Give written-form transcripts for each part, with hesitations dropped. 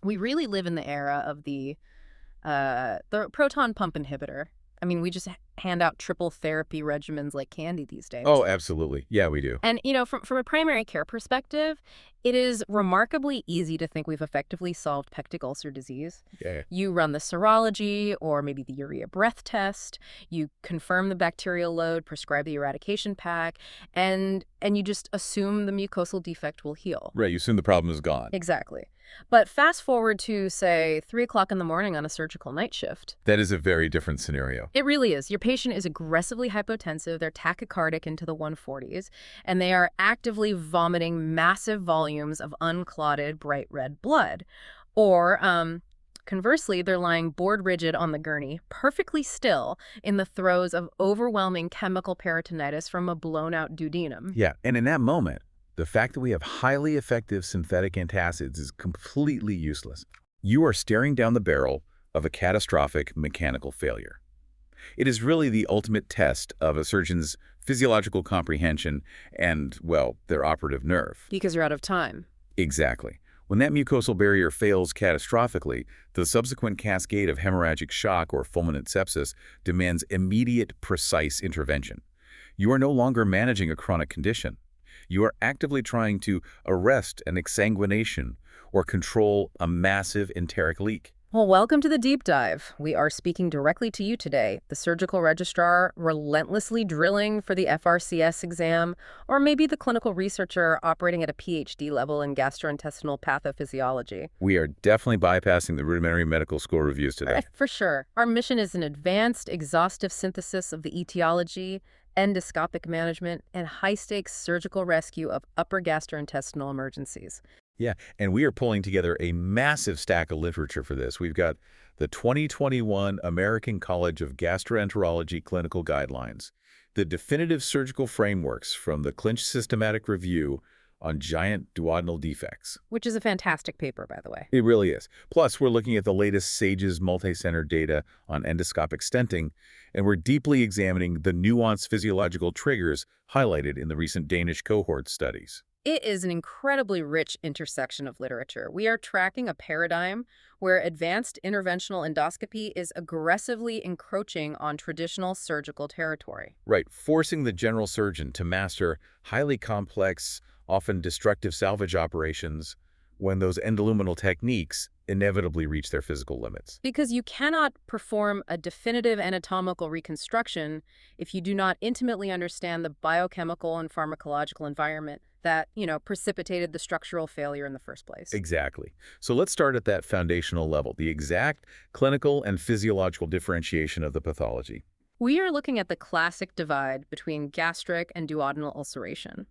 We really live in the era of the proton pump inhibitor. I mean, we just hand out triple therapy regimens like candy these days. Oh, absolutely. Yeah, we do. And, from a primary care perspective, it is remarkably easy to think we've effectively solved peptic ulcer disease. Yeah. You run the serology or maybe the urea breath test, you confirm the bacterial load, prescribe the eradication pack, and you just assume the mucosal defect will heal. Right, you assume the problem is gone. Exactly. But fast forward to, say, 3 o'clock in the morning on a surgical night shift. That is a very different scenario. It really is. Your patient is aggressively hypotensive, they're tachycardic into the 140s, and they are actively vomiting massive volumes of unclotted bright red blood. Or, conversely, they're lying board rigid on the gurney, perfectly still, in the throes of overwhelming chemical peritonitis from a blown-out duodenum. Yeah, and in that moment, the fact that we have highly effective synthetic antacids is completely useless. You are staring down the barrel of a catastrophic mechanical failure. It is really the ultimate test of a surgeon's physiological comprehension and, well, their operative nerve. Because you're out of time. Exactly. When that mucosal barrier fails catastrophically, the subsequent cascade of hemorrhagic shock or fulminant sepsis demands immediate, precise intervention. You are no longer managing a chronic condition. You are actively trying to arrest an exsanguination or control a massive enteric leak. Well, welcome to the deep dive. We are speaking directly to you today, the surgical registrar relentlessly drilling for the FRCS exam, or maybe the clinical researcher operating at a PhD level in gastrointestinal pathophysiology. We are definitely bypassing the rudimentary medical school reviews today. For sure. Our mission is an advanced, exhaustive synthesis of the etiology, endoscopic management, and high-stakes surgical rescue of upper gastrointestinal emergencies. Yeah, and we are pulling together a massive stack of literature for this. We've got the 2021 American College of Gastroenterology Clinical Guidelines, the definitive surgical frameworks from the Clinch Systematic Review on giant duodenal defects. Which is a fantastic paper, by the way. It really is. Plus, we're looking at the latest SAGES multi-center data on endoscopic stenting, and we're deeply examining the nuanced physiological triggers highlighted in the recent Danish cohort studies. It is an incredibly rich intersection of literature. We are tracking a paradigm where advanced interventional endoscopy is aggressively encroaching on traditional surgical territory. Right, forcing the general surgeon to master highly complex, often destructive salvage operations when those endoluminal techniques inevitably reach their physical limits. Because you cannot perform a definitive anatomical reconstruction if you do not intimately understand the biochemical and pharmacological environment that, precipitated the structural failure in the first place. Exactly. So let's start at that foundational level, the exact clinical and physiological differentiation of the pathology. We are looking at the classic divide between gastric and duodenal ulceration.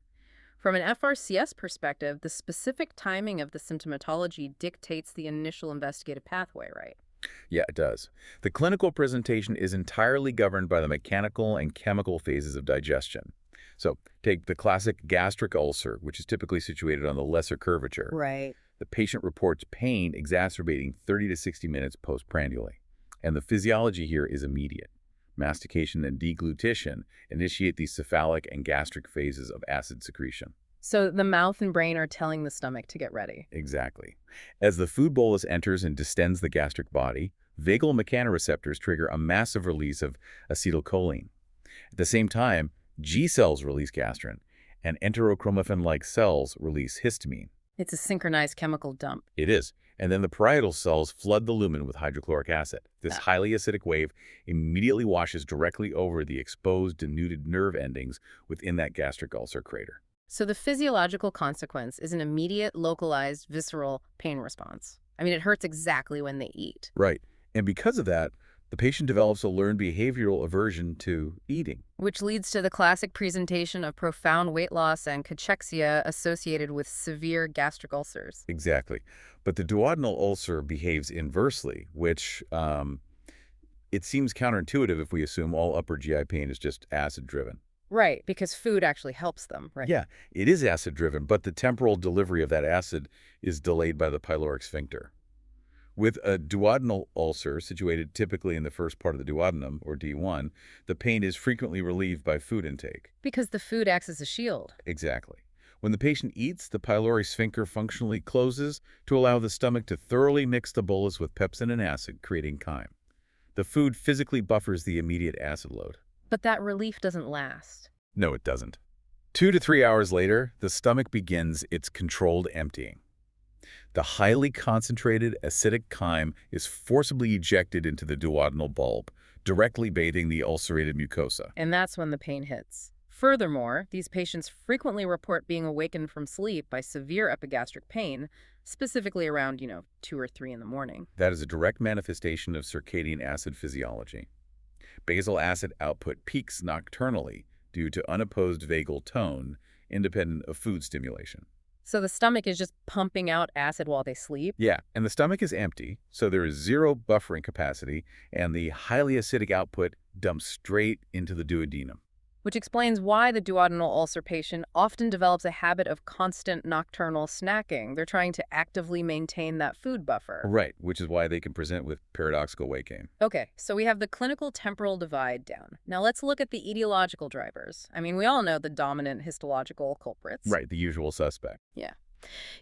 From an FRCS perspective, the specific timing of the symptomatology dictates the initial investigative pathway, right? Yeah, it does. The clinical presentation is entirely governed by the mechanical and chemical phases of digestion. So take the classic gastric ulcer, which is typically situated on the lesser curvature. Right. The patient reports pain exacerbating 30 to 60 minutes postprandially. And the physiology here is immediate. Mastication and deglutition initiate the cephalic and gastric phases of acid secretion. So the mouth and brain are telling the stomach to get ready. Exactly. As the food bolus enters and distends the gastric body, vagal mechanoreceptors trigger a massive release of acetylcholine. At the same time, G cells release gastrin, and enterochromaffin-like cells release histamine. It's a synchronized chemical dump. It is. And then the parietal cells flood the lumen with hydrochloric acid. This highly acidic wave immediately washes directly over the exposed, denuded nerve endings within that gastric ulcer crater. So the physiological consequence is an immediate, localized, visceral pain response. I mean, it hurts exactly when they eat. Right. And because of that, the patient develops a learned behavioral aversion to eating. Which leads to the classic presentation of profound weight loss and cachexia associated with severe gastric ulcers. Exactly. But the duodenal ulcer behaves inversely, which it seems counterintuitive if we assume all upper GI pain is just acid-driven. Right, because food actually helps them, right? Yeah, it is acid-driven, but the temporal delivery of that acid is delayed by the pyloric sphincter. With a duodenal ulcer situated typically in the first part of the duodenum, or D1, the pain is frequently relieved by food intake. Because the food acts as a shield. Exactly. When the patient eats, the pylori sphincter functionally closes to allow the stomach to thoroughly mix the bolus with pepsin and acid, creating chyme. The food physically buffers the immediate acid load. But that relief doesn't last. No, it doesn't. 2 to 3 hours later, the stomach begins its controlled emptying. The highly concentrated acidic chyme is forcibly ejected into the duodenal bulb, directly bathing the ulcerated mucosa. And that's when the pain hits. Furthermore, these patients frequently report being awakened from sleep by severe epigastric pain, specifically around, 2 or 3 in the morning. That is a direct manifestation of circadian acid physiology. Basal acid output peaks nocturnally due to unopposed vagal tone, independent of food stimulation. So the stomach is just pumping out acid while they sleep? Yeah, and the stomach is empty, so there is zero buffering capacity, and the highly acidic output dumps straight into the duodenum. Which explains why the duodenal ulcer patient often develops a habit of constant nocturnal snacking. They're trying to actively maintain that food buffer. Right, which is why they can present with paradoxical weight gain. Okay, so we have the clinical temporal divide down. Now let's look at the etiological drivers. I mean, we all know the dominant histological culprits. Right, the usual suspect. Yeah.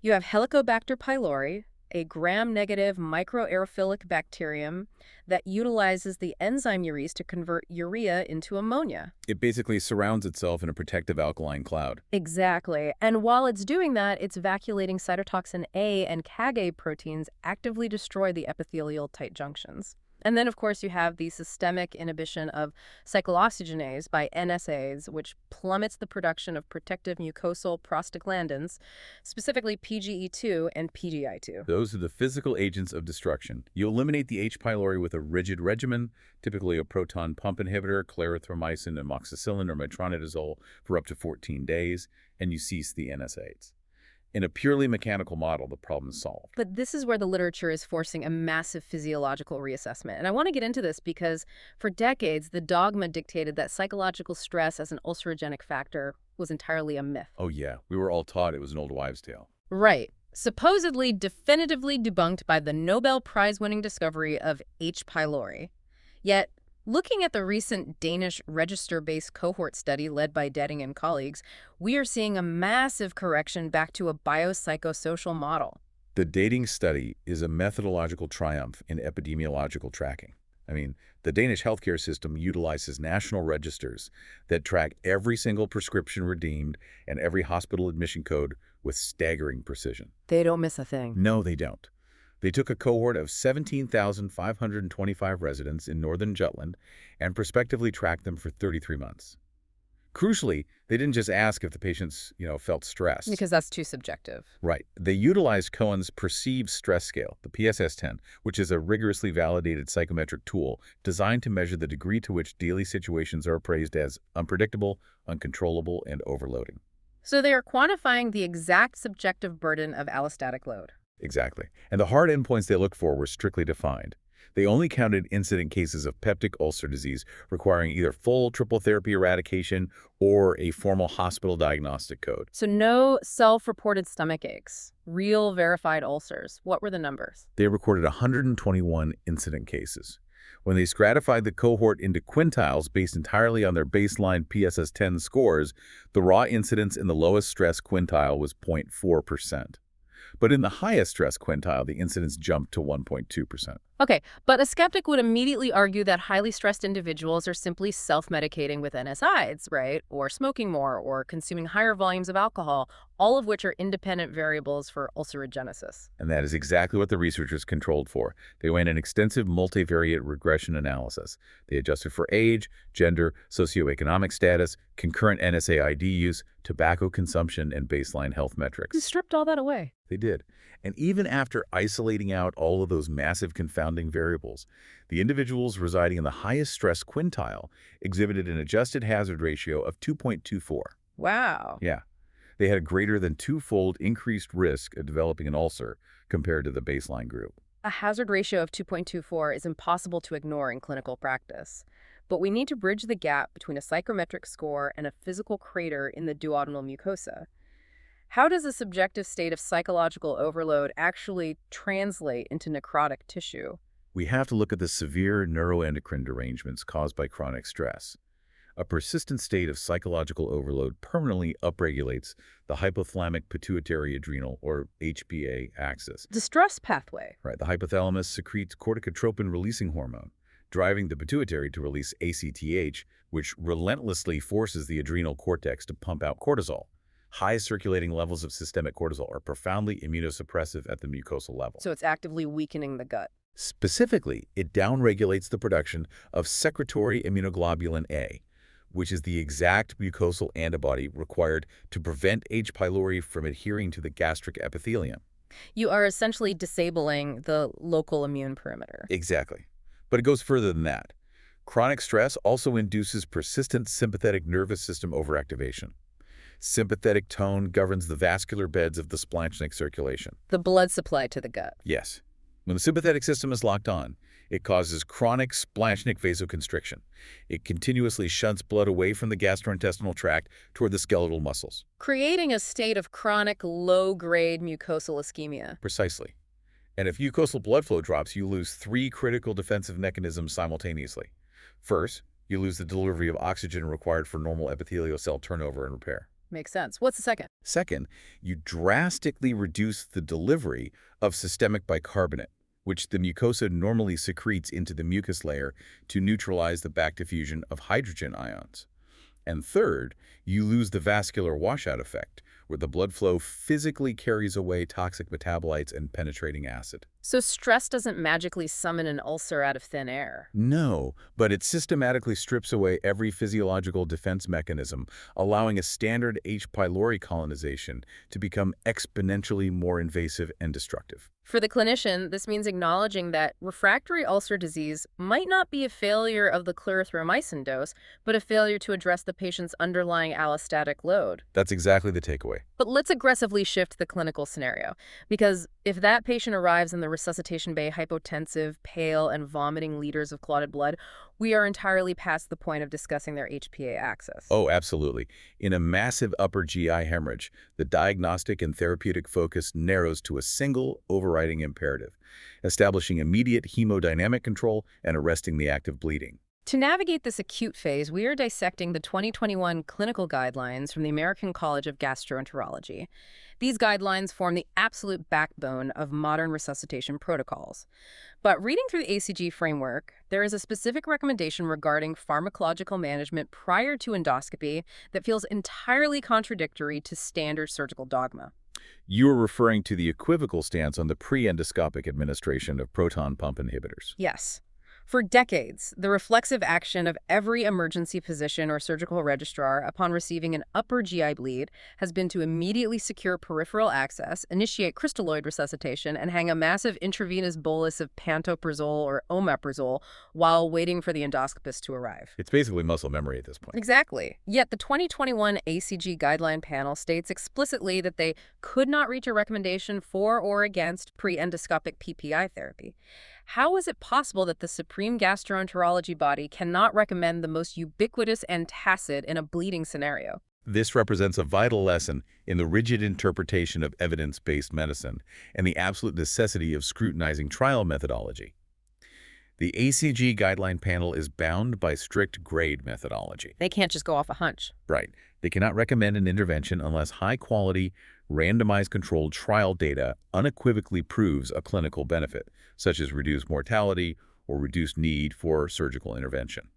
You have Helicobacter pylori, a gram-negative microaerophilic bacterium that utilizes the enzyme urease to convert urea into ammonia. It basically surrounds itself in a protective alkaline cloud. Exactly. And while it's doing that, it's vacuolating cytotoxin A and CAG-A proteins actively destroy the epithelial tight junctions. And then, of course, you have the systemic inhibition of cyclooxygenase by NSAIDs, which plummets the production of protective mucosal prostaglandins, specifically PGE2 and PGI2. Those are the physical agents of destruction. You eliminate the H. pylori with a rigid regimen, typically a proton pump inhibitor, clarithromycin, amoxicillin, or metronidazole for up to 14 days, and you cease the NSAIDs. In a purely mechanical model, the problem is solved. But this is where the literature is forcing a massive physiological reassessment. And I want to get into this because for decades, the dogma dictated that psychological stress as an ulcerogenic factor was entirely a myth. Oh yeah, we were all taught it was an old wives' tale. Right. Supposedly definitively debunked by the Nobel Prize-winning discovery of H. pylori. Yet, looking at the recent Danish register-based cohort study led by Detting and colleagues, we are seeing a massive correction back to a biopsychosocial model. The dating study is a methodological triumph in epidemiological tracking. I mean, the Danish healthcare system utilizes national registers that track every single prescription redeemed and every hospital admission code with staggering precision. They don't miss a thing. No, they don't. They took a cohort of 17,525 residents in northern Jutland and prospectively tracked them for 33 months. Crucially, they didn't just ask if the patients, felt stressed. Because that's too subjective. Right. They utilized Cohen's Perceived Stress Scale, the PSS-10, which is a rigorously validated psychometric tool designed to measure the degree to which daily situations are appraised as unpredictable, uncontrollable, and overloading. So they are quantifying the exact subjective burden of allostatic load. Exactly. And the hard endpoints they looked for were strictly defined. They only counted incident cases of peptic ulcer disease requiring either full triple therapy eradication or a formal hospital diagnostic code. So no self-reported stomach aches, real verified ulcers. What were the numbers? They recorded 121 incident cases. When they stratified the cohort into quintiles based entirely on their baseline PSS-10 scores, the raw incidence in the lowest stress quintile was 0.4%. But in the highest stress quintile, the incidence jumped to 1.2%. Okay, but a skeptic would immediately argue that highly stressed individuals are simply self-medicating with NSAIDs, right? Or smoking more, or consuming higher volumes of alcohol, all of which are independent variables for ulcerogenesis. And that is exactly what the researchers controlled for. They ran an extensive multivariate regression analysis. They adjusted for age, gender, socioeconomic status, concurrent NSAID use, tobacco consumption, and baseline health metrics. You stripped all that away. They did. And even after isolating out all of those massive confounding variables, the individuals residing in the highest stress quintile exhibited an adjusted hazard ratio of 2.24. Wow. Yeah. They had a greater than twofold increased risk of developing an ulcer compared to the baseline group. A hazard ratio of 2.24 is impossible to ignore in clinical practice. But we need to bridge the gap between a psychometric score and a physical crater in the duodenal mucosa. How does a subjective state of psychological overload actually translate into necrotic tissue? We have to look at the severe neuroendocrine derangements caused by chronic stress. A persistent state of psychological overload permanently upregulates the hypothalamic pituitary adrenal, or HPA, axis. The stress pathway. Right, the hypothalamus secretes corticotropin-releasing hormone, driving the pituitary to release ACTH, which relentlessly forces the adrenal cortex to pump out cortisol. High circulating levels of systemic cortisol are profoundly immunosuppressive at the mucosal level. So it's actively weakening the gut. Specifically, it downregulates the production of secretory immunoglobulin A, which is the exact mucosal antibody required to prevent H. pylori from adhering to the gastric epithelium. You are essentially disabling the local immune perimeter. Exactly. But it goes further than that. Chronic stress also induces persistent sympathetic nervous system overactivation. Sympathetic tone governs the vascular beds of the splanchnic circulation. The blood supply to the gut. Yes. When the sympathetic system is locked on, it causes chronic splanchnic vasoconstriction. It continuously shunts blood away from the gastrointestinal tract toward the skeletal muscles. Creating a state of chronic low-grade mucosal ischemia. Precisely. And if mucosal blood flow drops, you lose three critical defensive mechanisms simultaneously. First, you lose the delivery of oxygen required for normal epithelial cell turnover and repair. Makes sense. What's the second? Second, you drastically reduce the delivery of systemic bicarbonate, which the mucosa normally secretes into the mucus layer to neutralize the back diffusion of hydrogen ions. And third, you lose the vascular washout effect, where the blood flow physically carries away toxic metabolites and penetrating acid. So stress doesn't magically summon an ulcer out of thin air. No, but it systematically strips away every physiological defense mechanism, allowing a standard H. pylori colonization to become exponentially more invasive and destructive. For the clinician, this means acknowledging that refractory ulcer disease might not be a failure of the clarithromycin dose, but a failure to address the patient's underlying allostatic load. That's exactly the takeaway. But let's aggressively shift the clinical scenario, because if that patient arrives in the resuscitation bay hypotensive, pale, and vomiting liters of clotted blood, we are entirely past the point of discussing their HPA axis. Oh, absolutely. In a massive upper GI hemorrhage, the diagnostic and therapeutic focus narrows to a single overriding imperative, establishing immediate hemodynamic control and arresting the active bleeding. To navigate this acute phase, we are dissecting the 2021 clinical guidelines from the American College of Gastroenterology. These guidelines form the absolute backbone of modern resuscitation protocols. But reading through the ACG framework, there is a specific recommendation regarding pharmacological management prior to endoscopy that feels entirely contradictory to standard surgical dogma. You are referring to the equivocal stance on the pre-endoscopic administration of proton pump inhibitors. Yes. For decades, the reflexive action of every emergency physician or surgical registrar upon receiving an upper GI bleed has been to immediately secure peripheral access, initiate crystalloid resuscitation, and hang a massive intravenous bolus of pantoprazole or omeprazole while waiting for the endoscopist to arrive. It's basically muscle memory at this point. Exactly. Yet the 2021 ACG guideline panel states explicitly that they could not reach a recommendation for or against pre-endoscopic PPI therapy. How is it possible that the supreme gastroenterology body cannot recommend the most ubiquitous antacid in a bleeding scenario? This represents a vital lesson in the rigid interpretation of evidence-based medicine and the absolute necessity of scrutinizing trial methodology. The ACG guideline panel is bound by strict grade methodology. They can't just go off a hunch. Right. They cannot recommend an intervention unless high-quality, randomized controlled trial data unequivocally proves a clinical benefit, such as reduced mortality or reduced need for surgical intervention.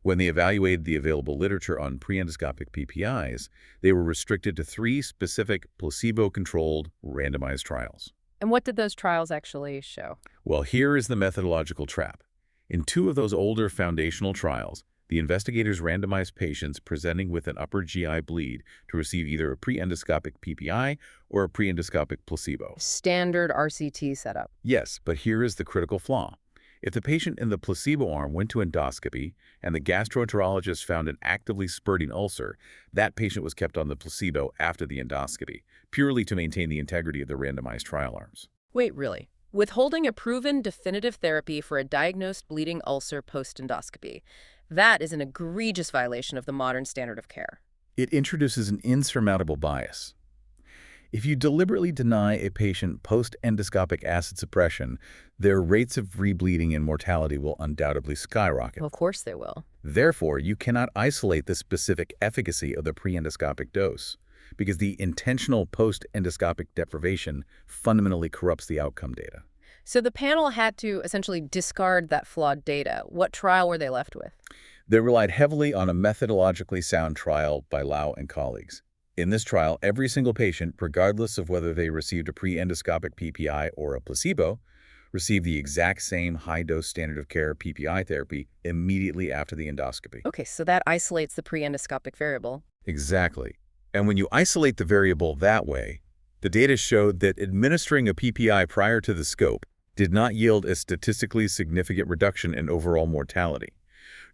When they evaluated the available literature on pre-endoscopic PPIs, they were restricted to 3 specific placebo-controlled randomized trials. And what did those trials actually show? Well, here is the methodological trap. In 2 of those older foundational trials, the investigators randomized patients presenting with an upper GI bleed to receive either a pre-endoscopic PPI or a pre-endoscopic placebo. Standard RCT setup. Yes, but here is the critical flaw. If the patient in the placebo arm went to endoscopy and the gastroenterologist found an actively spurting ulcer, that patient was kept on the placebo after the endoscopy, purely to maintain the integrity of the randomized trial arms. Wait, really? Withholding a proven definitive therapy for a diagnosed bleeding ulcer post-endoscopy. That is an egregious violation of the modern standard of care. It introduces an insurmountable bias. If you deliberately deny a patient post-endoscopic acid suppression, their rates of rebleeding and mortality will undoubtedly skyrocket. Of course they will. Therefore, you cannot isolate the specific efficacy of the pre-endoscopic dose, because the intentional post-endoscopic deprivation fundamentally corrupts the outcome data. So the panel had to essentially discard that flawed data. What trial were they left with? They relied heavily on a methodologically sound trial by Lau and colleagues. In this trial, every single patient, regardless of whether they received a pre-endoscopic PPI or a placebo, received the exact same high-dose standard of care PPI therapy immediately after the endoscopy. Okay, so that isolates the pre-endoscopic variable. Exactly. And when you isolate the variable that way, the data showed that administering a PPI prior to the scope did not yield a statistically significant reduction in overall mortality,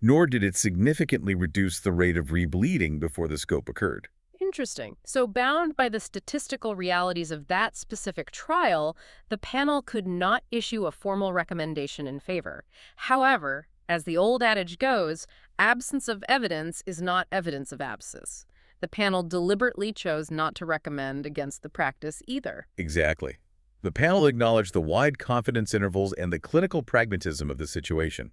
nor did it significantly reduce the rate of rebleeding before the scope occurred. Interesting. So bound by the statistical realities of that specific trial, the panel could not issue a formal recommendation in favor. However, as the old adage goes, absence of evidence is not evidence of abscess. The panel deliberately chose not to recommend against the practice either. Exactly. The panel acknowledged the wide confidence intervals and the clinical pragmatism of the situation.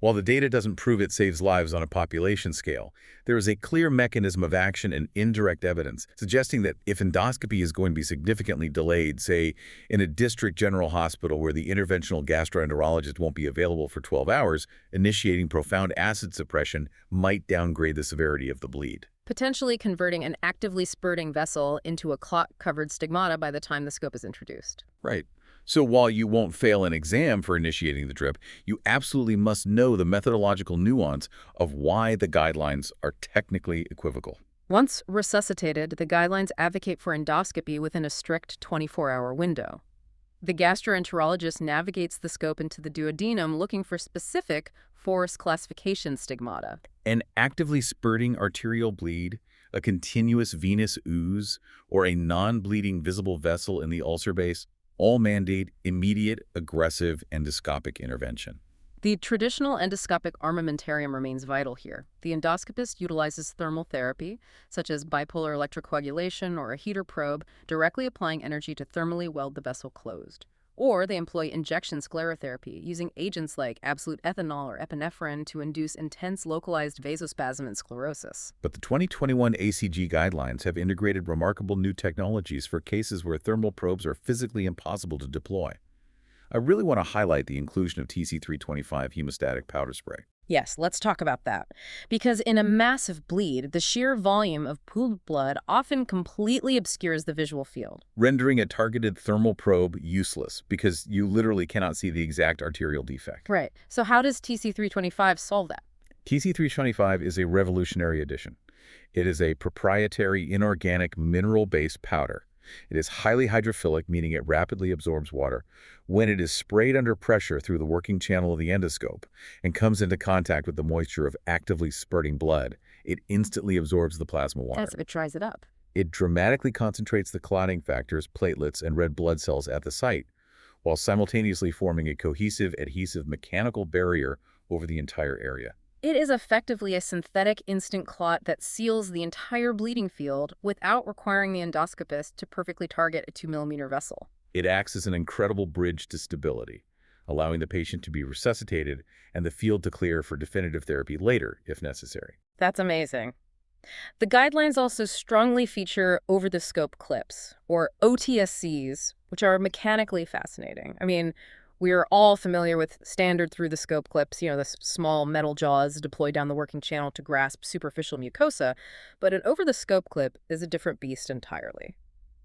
While the data doesn't prove it saves lives on a population scale, there is a clear mechanism of action and indirect evidence suggesting that if endoscopy is going to be significantly delayed, say, in a district general hospital where the interventional gastroenterologist won't be available for 12 hours, initiating profound acid suppression might downgrade the severity of the bleed, Potentially converting an actively spurting vessel into a clot-covered stigmata by the time the scope is introduced. Right. So while you won't fail an exam for initiating the drip, you absolutely must know the methodological nuance of why the guidelines are technically equivocal. Once resuscitated, the guidelines advocate for endoscopy within a strict 24-hour window. The gastroenterologist navigates the scope into the duodenum looking for specific Forrest classification stigmata. An actively spurting arterial bleed, a continuous venous ooze, or a non-bleeding visible vessel in the ulcer base all mandate immediate, aggressive endoscopic intervention. The traditional endoscopic armamentarium remains vital here. The endoscopist utilizes thermal therapy, such as bipolar electrocoagulation or a heater probe, directly applying energy to thermally weld the vessel closed. Or they employ injection sclerotherapy, using agents like absolute ethanol or epinephrine to induce intense localized vasospasm and sclerosis. But the 2021 ACG guidelines have integrated remarkable new technologies for cases where thermal probes are physically impossible to deploy. I really want to highlight the inclusion of TC325 hemostatic powder spray. Yes, let's talk about that. Because in a massive bleed, the sheer volume of pooled blood often completely obscures the visual field, rendering a targeted thermal probe useless because you literally cannot see the exact arterial defect. Right. So how does TC325 solve that? TC325 is a revolutionary addition. It is a proprietary inorganic mineral-based powder. It is highly hydrophilic, meaning it rapidly absorbs water. When it is sprayed under pressure through the working channel of the endoscope and comes into contact with the moisture of actively spurting blood, it instantly absorbs the plasma water. As if it dries it up. It dramatically concentrates the clotting factors, platelets, and red blood cells at the site, while simultaneously forming a cohesive, adhesive mechanical barrier over the entire area. It is effectively a synthetic instant clot that seals the entire bleeding field without requiring the endoscopist to perfectly target a 2 mm vessel. It acts as an incredible bridge to stability, allowing the patient to be resuscitated and the field to clear for definitive therapy later, if necessary. That's amazing. The guidelines also strongly feature over-the-scope clips, or OTSCs, which are mechanically fascinating. I mean, we are all familiar with standard through-the-scope clips, the small metal jaws deployed down the working channel to grasp superficial mucosa, but an over-the-scope clip is a different beast entirely.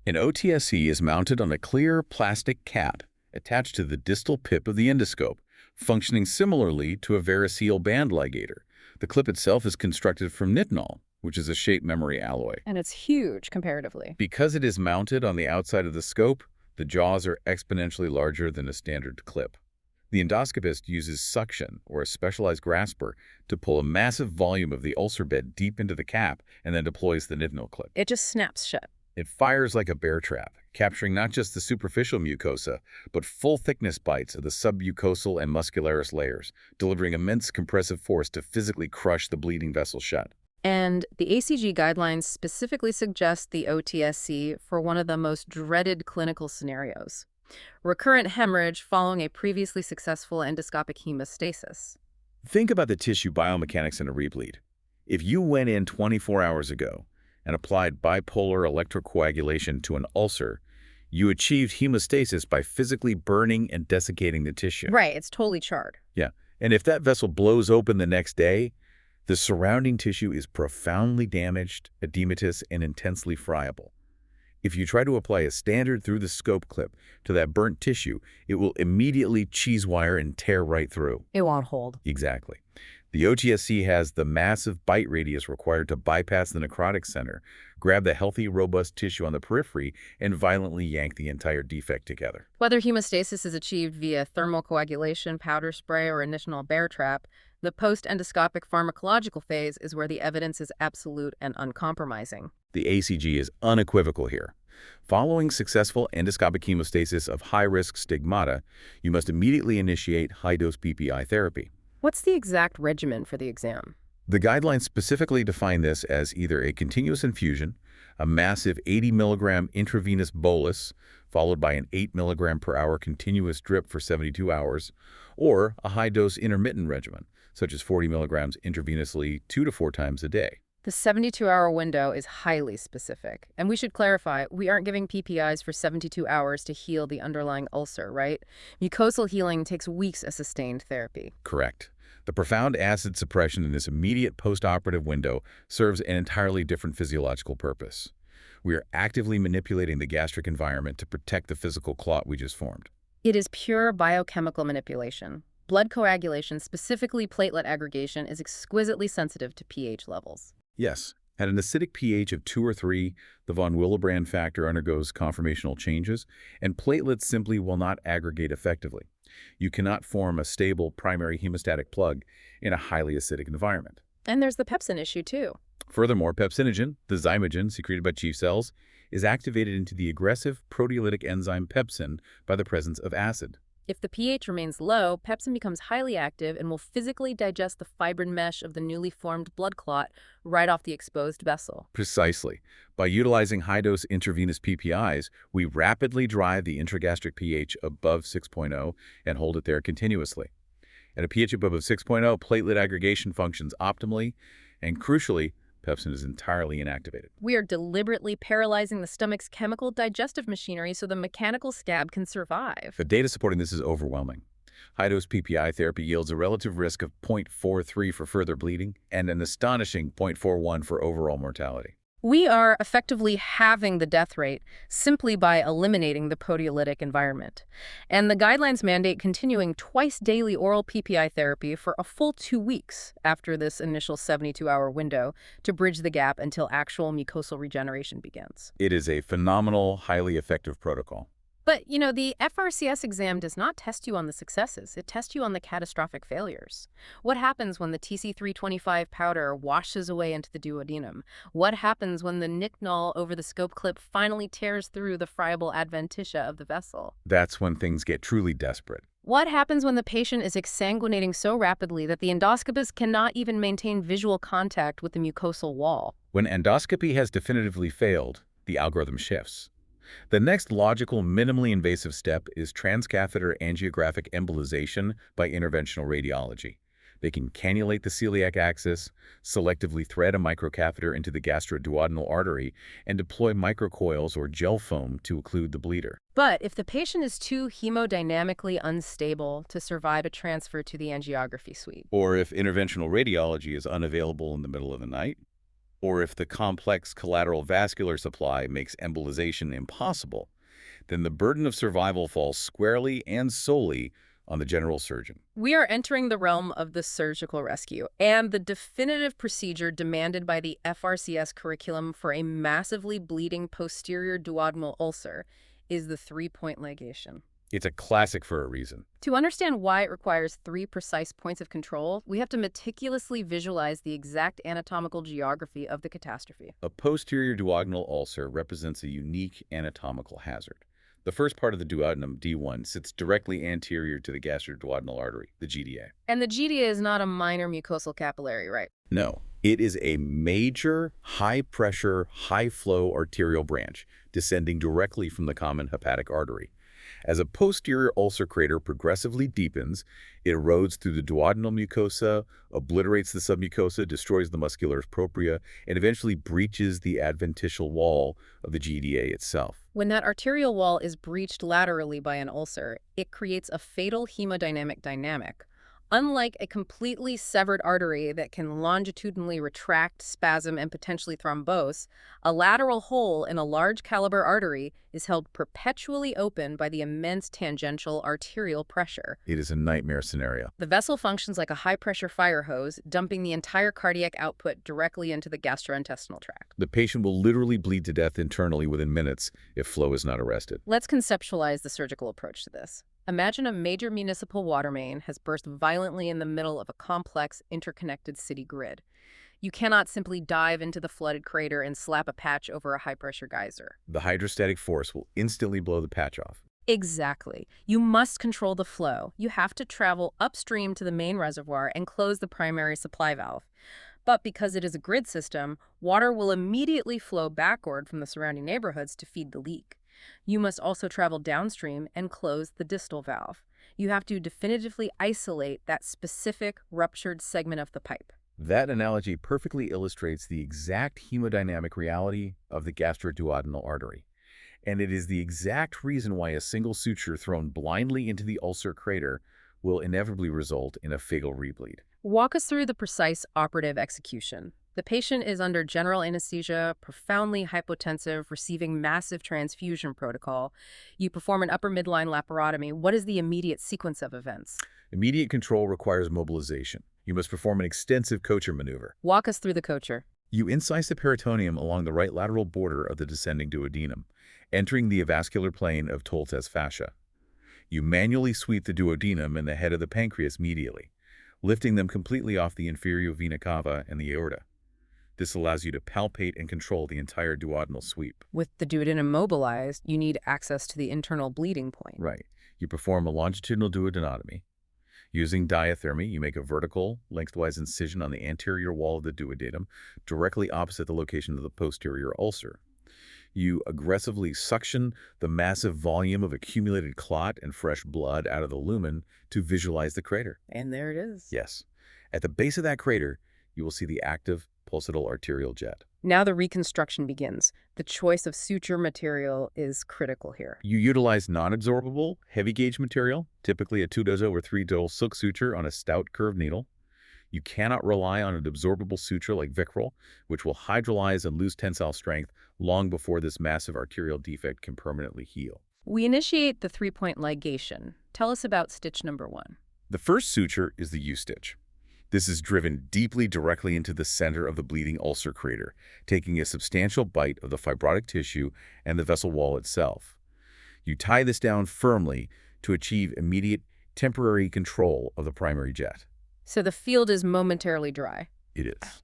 An OTSC is mounted on a clear plastic cap attached to the distal pip of the endoscope, functioning similarly to a varicose band ligator. The clip itself is constructed from nitinol, which is a shape memory alloy. And it's huge comparatively. Because it is mounted on the outside of the scope, the jaws are exponentially larger than a standard clip. The endoscopist uses suction, or a specialized grasper, to pull a massive volume of the ulcer bed deep into the cap and then deploys the nitinol clip. It just snaps shut. It fires like a bear trap, capturing not just the superficial mucosa, but full-thickness bites of the submucosal and muscularis layers, delivering immense compressive force to physically crush the bleeding vessel shut. And the ACG guidelines specifically suggest the OTSC for one of the most dreaded clinical scenarios: recurrent hemorrhage following a previously successful endoscopic hemostasis. Think about the tissue biomechanics in a rebleed. If you went in 24 hours ago and applied bipolar electrocoagulation to an ulcer, you achieved hemostasis by physically burning and desiccating the tissue. Right, it's totally charred. Yeah, and if that vessel blows open the next day, the surrounding tissue is profoundly damaged, edematous, and intensely friable. If you try to apply a standard through-the-scope clip to that burnt tissue, it will immediately cheese wire and tear right through. It won't hold. Exactly. The OTSC has the massive bite radius required to bypass the necrotic center, grab the healthy, robust tissue on the periphery, and violently yank the entire defect together. Whether hemostasis is achieved via thermocoagulation, powder spray, or initial bear trap, the post-endoscopic pharmacological phase is where the evidence is absolute and uncompromising. The ACG is unequivocal here. Following successful endoscopic hemostasis of high-risk stigmata, you must immediately initiate high-dose PPI therapy. What's the exact regimen for the exam? The guidelines specifically define this as either a continuous infusion, a massive 80 milligram intravenous bolus, followed by an 8 milligram per hour continuous drip for 72 hours, or a high-dose intermittent regimen, such as 40 milligrams intravenously 2 to 4 times a day. The 72-hour window is highly specific. And we should clarify, we aren't giving PPIs for 72 hours to heal the underlying ulcer, right? Mucosal healing takes weeks of sustained therapy. Correct. The profound acid suppression in this immediate post-operative window serves an entirely different physiological purpose. We are actively manipulating the gastric environment to protect the physical clot we just formed. It is pure biochemical manipulation. Blood coagulation, specifically platelet aggregation, is exquisitely sensitive to pH levels. Yes, at an acidic pH of 2 or 3, the von Willebrand factor undergoes conformational changes, and platelets simply will not aggregate effectively. You cannot form a stable primary hemostatic plug in a highly acidic environment. And there's the pepsin issue, too. Furthermore, pepsinogen, the zymogen secreted by chief cells, is activated into the aggressive proteolytic enzyme pepsin by the presence of acid. If the pH remains low, pepsin becomes highly active and will physically digest the fibrin mesh of the newly formed blood clot right off the exposed vessel. Precisely. By utilizing high-dose intravenous PPIs, we rapidly drive the intragastric pH above 6.0 and hold it there continuously. At a pH above 6.0, platelet aggregation functions optimally, and crucially, pepsin is entirely inactivated. We are deliberately paralyzing the stomach's chemical digestive machinery so the mechanical scab can survive. The data supporting this is overwhelming. High-dose PPI therapy yields a relative risk of 0.43 for further bleeding and an astonishing 0.41 for overall mortality. We are effectively halving the death rate simply by eliminating the proteolytic environment. And the guidelines mandate continuing twice-daily oral PPI therapy for a full 2 weeks after this initial 72-hour window to bridge the gap until actual mucosal regeneration begins. It is a phenomenal, highly effective protocol. But, the FRCS exam does not test you on the successes. It tests you on the catastrophic failures. What happens when the TC325 powder washes away into the duodenum? What happens when the Nicnol over the scope clip finally tears through the friable adventitia of the vessel? That's when things get truly desperate. What happens when the patient is exsanguinating so rapidly that the endoscopist cannot even maintain visual contact with the mucosal wall? When endoscopy has definitively failed, the algorithm shifts. The next logical, minimally invasive step is transcatheter angiographic embolization by interventional radiology. They can cannulate the celiac axis, selectively thread a microcatheter into the gastroduodenal artery, and deploy microcoils or gel foam to occlude the bleeder. But if the patient is too hemodynamically unstable to survive a transfer to the angiography suite, Or if interventional radiology is unavailable in the middle of the night, or if the complex collateral vascular supply makes embolization impossible, then the burden of survival falls squarely and solely on the general surgeon. we are entering the realm of the surgical rescue, and the definitive procedure demanded by the FRCS curriculum for a massively bleeding posterior duodenal ulcer is the 3-point ligation. It's a classic for a reason. To understand why it requires 3 precise points of control, we have to meticulously visualize the exact anatomical geography of the catastrophe. A posterior duodenal ulcer represents a unique anatomical hazard. The first part of the duodenum, D1, sits directly anterior to the gastroduodenal artery, the GDA. And the GDA is not a minor mucosal capillary, right? No, It is a major, high-pressure, high-flow arterial branch descending directly from the common hepatic artery. As a posterior ulcer crater progressively deepens, it erodes through the duodenal mucosa, obliterates the submucosa, destroys the muscularis propria, and eventually breaches the adventitial wall of the GDA itself. When that arterial wall is breached laterally by an ulcer, it creates a fatal hemodynamic dynamic. Unlike a completely severed artery that can longitudinally retract, spasm, and potentially thrombose, a lateral hole in a large caliber artery is held perpetually open by the immense tangential arterial pressure. It is a nightmare scenario. The vessel functions like a high-pressure fire hose, dumping the entire cardiac output directly into the gastrointestinal tract. The patient will literally bleed to death internally within minutes if flow is not arrested. Let's conceptualize the surgical approach to this. Imagine a major municipal water main has burst violently in the middle of a complex, interconnected city grid. You cannot simply dive into the flooded crater and slap a patch over a high-pressure geyser. The hydrostatic force will instantly blow the patch off. Exactly. You must control the flow. You have to travel upstream to the main reservoir and close the primary supply valve. But because it is a grid system, water will immediately flow backward from the surrounding neighborhoods to feed the leak. You must also travel downstream and close the distal valve. You have to definitively isolate that specific ruptured segment of the pipe. That analogy perfectly illustrates the exact hemodynamic reality of the gastroduodenal artery. And it is the exact reason why a single suture thrown blindly into the ulcer crater will inevitably result in a fatal rebleed. Walk us through the precise operative execution. The patient is under general anesthesia, profoundly hypotensive, receiving massive transfusion protocol. You perform an upper midline laparotomy. What is the immediate sequence of events? Immediate control requires mobilization. You must perform an extensive Kocher maneuver. Walk us through the Kocher. You incise the peritoneum along the right lateral border of the descending duodenum, entering the avascular plane of Toltes fascia. You manually sweep the duodenum and the head of the pancreas medially, lifting them completely off the inferior vena cava and the aorta. This allows you to palpate and control the entire duodenal sweep. With the duodenum mobilized, you need access to the internal bleeding point. Right. You perform a longitudinal duodenotomy. Using diathermy, you make a vertical, lengthwise incision on the anterior wall of the duodenum, directly opposite the location of the posterior ulcer. You aggressively suction the massive volume of accumulated clot and fresh blood out of the lumen to visualize the crater. And there it is. Yes. At the base of that crater, you will see the active pulsatile arterial jet. Now the reconstruction begins. The choice of suture material is critical here. You utilize non-absorbable, heavy-gauge material, typically a 2-dozo or 3-dole silk suture on a stout curved needle. You cannot rely on an absorbable suture like Vicryl, which will hydrolyze and lose tensile strength long before this massive arterial defect can permanently heal. We initiate the 3-point ligation. Tell us about stitch number 1. The first suture is the U-stitch. This is driven deeply directly into the center of the bleeding ulcer crater, taking a substantial bite of the fibrotic tissue and the vessel wall itself. You tie this down firmly to achieve immediate temporary control of the primary jet. So the field is momentarily dry. It is.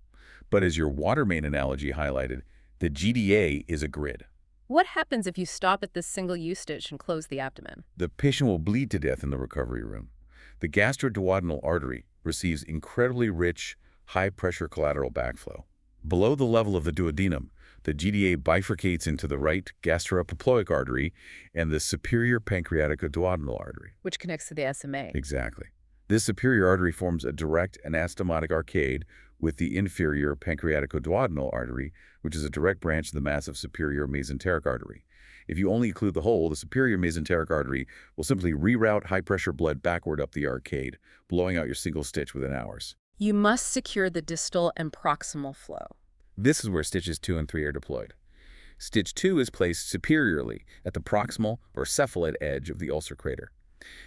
But as your water main analogy highlighted, the GDA is a grid. What happens if you stop at this single U-stitch and close the abdomen? The patient will bleed to death in the recovery room. The gastroduodenal artery receives incredibly rich, high-pressure collateral backflow. Below the level of the duodenum, the GDA bifurcates into the right gastroepiploic artery and the superior pancreaticoduodenal artery. Which connects to the SMA. Exactly. This superior artery forms a direct anastomotic arcade with the inferior pancreaticoduodenal artery, which is a direct branch of the massive superior mesenteric artery. If you only occlude the hole, the superior mesenteric artery will simply reroute high-pressure blood backward up the arcade, blowing out your single stitch within hours. You must secure the distal and proximal flow. This is where stitches 2 and 3 are deployed. Stitch 2 is placed superiorly at the proximal or cephalad edge of the ulcer crater.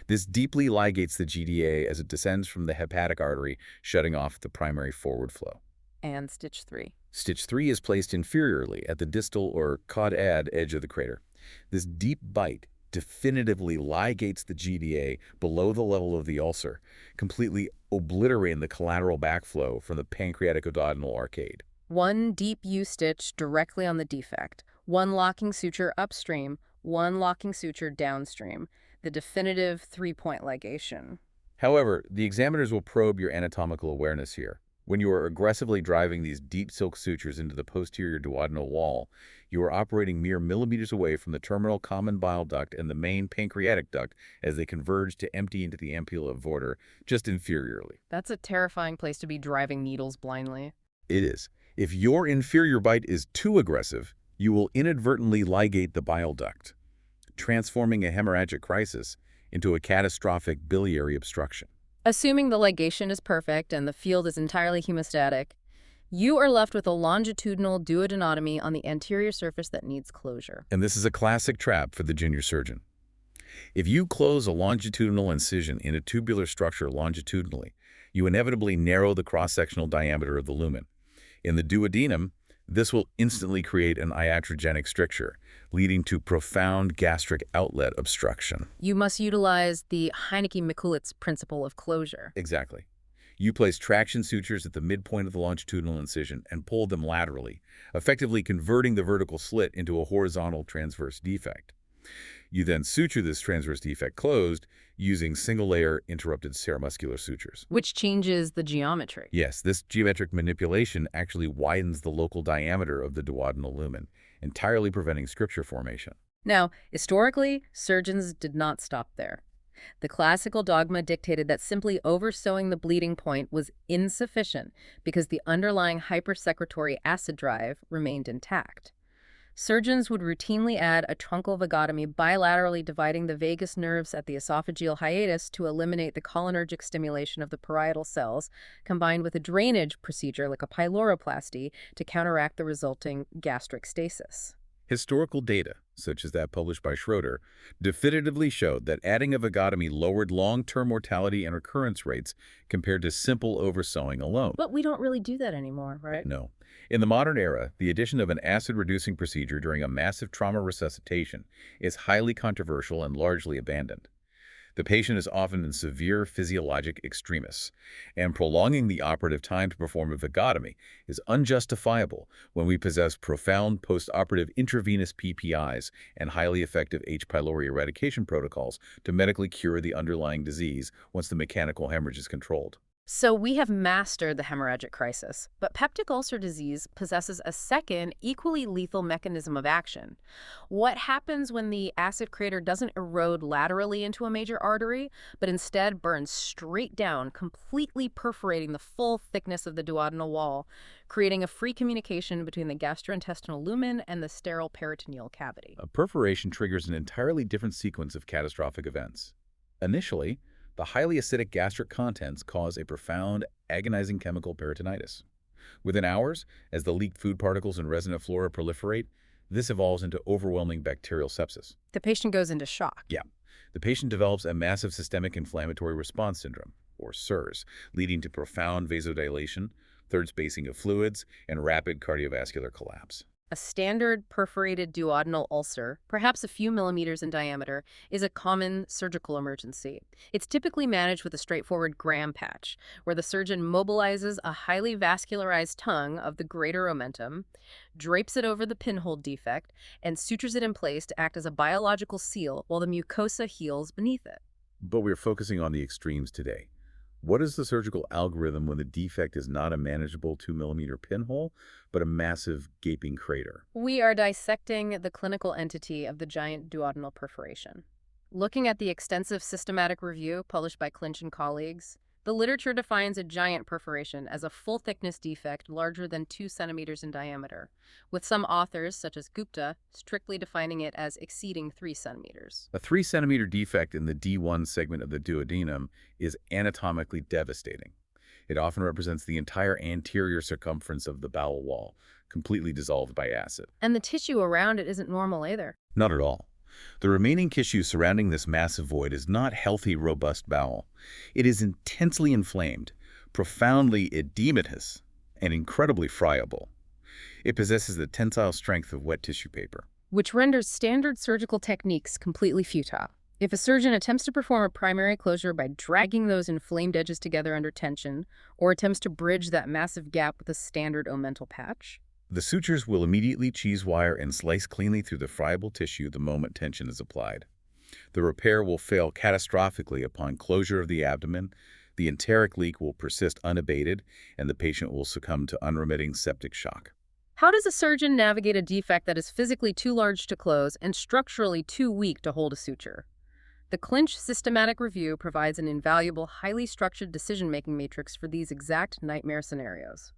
This deeply ligates the GDA as it descends from the hepatic artery, shutting off the primary forward flow. And stitch 3. Stitch 3 is placed inferiorly at the distal or caudad edge of the crater. This deep bite definitively ligates the GDA below the level of the ulcer, completely obliterating the collateral backflow from the pancreaticoduodenal arcade. One deep U-stitch directly on the defect, one locking suture upstream, one locking suture downstream, the definitive 3-point ligation. However, the examiners will probe your anatomical awareness here. When you are aggressively driving these deep silk sutures into the posterior duodenal wall, you are operating mere millimeters away from the terminal common bile duct and the main pancreatic duct as they converge to empty into the ampulla aorta, just inferiorly. That's a terrifying place to be driving needles blindly. It is. If your inferior bite is too aggressive, you will inadvertently ligate the bile duct, transforming a hemorrhagic crisis into a catastrophic biliary obstruction. Assuming the ligation is perfect and the field is entirely hemostatic, you are left with a longitudinal duodenotomy on the anterior surface that needs closure. And this is a classic trap for the junior surgeon. If you close a longitudinal incision in a tubular structure longitudinally, you inevitably narrow the cross-sectional diameter of the lumen. In the duodenum, this will instantly create an iatrogenic stricture, leading to profound gastric outlet obstruction. You must utilize the Heineke-Mikulitz principle of closure. Exactly. You place traction sutures at the midpoint of the longitudinal incision and pull them laterally, effectively converting the vertical slit into a horizontal transverse defect. You then suture this transverse defect closed using single-layer interrupted ceremuscular sutures. Which changes the geometry. Yes, this geometric manipulation actually widens the local diameter of the duodenal lumen, entirely preventing stricture formation. Now, historically, surgeons did not stop there. The classical dogma dictated that simply oversewing the bleeding point was insufficient because the underlying hypersecretory acid drive remained intact. Surgeons would routinely add a truncal vagotomy bilaterally dividing the vagus nerves at the esophageal hiatus to eliminate the cholinergic stimulation of the parietal cells, combined with a drainage procedure like a pyloroplasty to counteract the resulting gastric stasis. Historical data, such as that published by Schroeder, definitively showed that adding a vagotomy lowered long-term mortality and recurrence rates compared to simple oversewing alone. But we don't really do that anymore, right? No. In the modern era, the addition of an acid-reducing procedure during a massive trauma resuscitation is highly controversial and largely abandoned. The patient is often in severe physiologic extremis, and prolonging the operative time to perform a vagotomy is unjustifiable when we possess profound postoperative intravenous PPIs and highly effective H. pylori eradication protocols to medically cure the underlying disease once the mechanical hemorrhage is controlled. So we have mastered the hemorrhagic crisis, but peptic ulcer disease possesses a second, equally lethal mechanism of action. What happens when the acid crater doesn't erode laterally into a major artery, but instead burns straight down, completely perforating the full thickness of the duodenal wall, creating a free communication between the gastrointestinal lumen and the sterile peritoneal cavity? A perforation triggers an entirely different sequence of catastrophic events. Initially, the highly acidic gastric contents cause a profound, agonizing chemical peritonitis. Within hours, as the leaked food particles and resonant flora proliferate, this evolves into overwhelming bacterial sepsis. The patient goes into shock. Yeah. The patient develops a massive systemic inflammatory response syndrome, or SIRS, leading to profound vasodilation, third spacing of fluids, and rapid cardiovascular collapse. A standard perforated duodenal ulcer, perhaps a few millimeters in diameter, is a common surgical emergency. It's typically managed with a straightforward Graham patch, where the surgeon mobilizes a highly vascularized tongue of the greater omentum, drapes it over the pinhole defect, and sutures it in place to act as a biological seal while the mucosa heals beneath it. But we're focusing on the extremes today. What is the surgical algorithm when the defect is not a manageable 2-millimeter pinhole, but a massive gaping crater? We are dissecting the clinical entity of the giant duodenal perforation. Looking at the extensive systematic review published by Clinch and colleagues, the literature defines a giant perforation as a full-thickness defect larger than 2 centimeters in diameter, with some authors, such as Gupta, strictly defining it as exceeding 3 centimeters. A 3-centimeter defect in the D1 segment of the duodenum is anatomically devastating. It often represents the entire anterior circumference of the bowel wall, completely dissolved by acid. And the tissue around it isn't normal either. Not at all. The remaining tissue surrounding this massive void is not healthy, robust bowel. It is intensely inflamed, profoundly edematous, and incredibly friable. It possesses the tensile strength of wet tissue paper, which renders standard surgical techniques completely futile. If a surgeon attempts to perform a primary closure by dragging those inflamed edges together under tension, or attempts to bridge that massive gap with a standard omental patch, the sutures will immediately cheese wire and slice cleanly through the friable tissue the moment tension is applied. The repair will fail catastrophically upon closure of the abdomen, The enteric leak will persist unabated, and the patient will succumb to unremitting septic shock. How does a surgeon navigate a defect that is physically too large to close and structurally too weak to hold a suture? The Clinch Systematic Review provides an invaluable, highly structured decision-making matrix for these exact nightmare scenarios.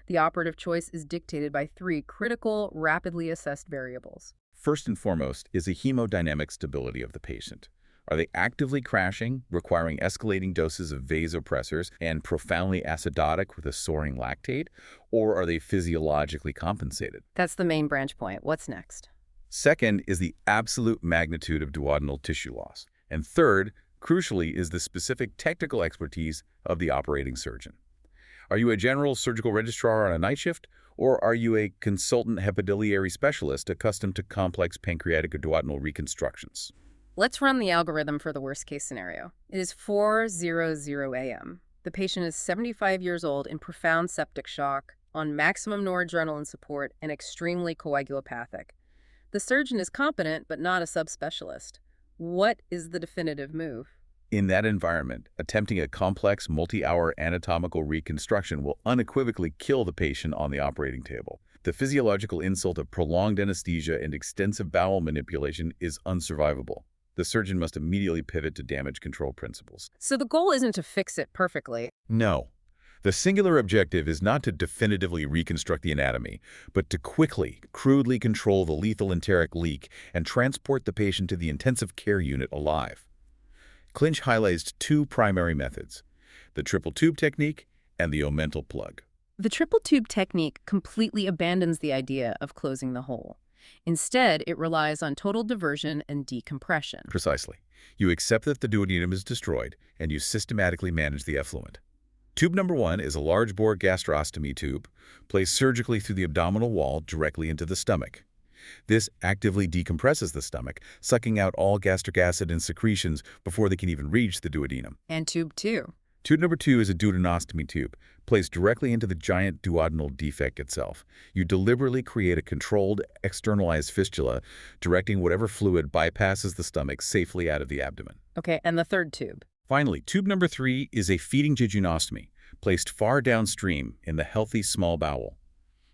The operative choice is dictated by three critical, rapidly assessed variables. First and foremost is the hemodynamic stability of the patient. Are they actively crashing, requiring escalating doses of vasopressors and profoundly acidotic with a soaring lactate, or are they physiologically compensated? That's the main branch point. What's next? Second is the absolute magnitude of duodenal tissue loss. And third, crucially, is the specific technical expertise of the operating surgeon. Are you a general surgical registrar on a night shift, or are you a consultant hepatobiliary specialist accustomed to complex pancreatic or duodenal reconstructions? Let's run the algorithm for the worst-case scenario. It is 4:00 a.m. The patient is 75 years old in profound septic shock, on maximum noradrenaline support, and extremely coagulopathic. The surgeon is competent, but not a subspecialist. What is the definitive move? In that environment, attempting a complex multi-hour anatomical reconstruction will unequivocally kill the patient on the operating table. The physiological insult of prolonged anesthesia and extensive bowel manipulation is unsurvivable. The surgeon must immediately pivot to damage control principles. So the goal isn't to fix it perfectly. No. The singular objective is not to definitively reconstruct the anatomy, but to quickly, crudely control the lethal enteric leak and transport the patient to the intensive care unit alive. Clinch highlights two primary methods, the triple tube technique and the omental plug. The triple tube technique completely abandons the idea of closing the hole. Instead, it relies on total diversion and decompression. Precisely. You accept that the duodenum is destroyed, and you systematically manage the effluent. Tube number 1 is a large-bore gastrostomy tube placed surgically through the abdominal wall directly into the stomach. This actively decompresses the stomach, sucking out all gastric acid and secretions before they can even reach the duodenum. And tube 2? Tube number 2 is a duodenostomy tube, placed directly into the giant duodenal defect itself. You deliberately create a controlled, externalized fistula, directing whatever fluid bypasses the stomach safely out of the abdomen. Okay, and the third tube? Finally, tube number 3 is a feeding jejunostomy, placed far downstream in the healthy small bowel.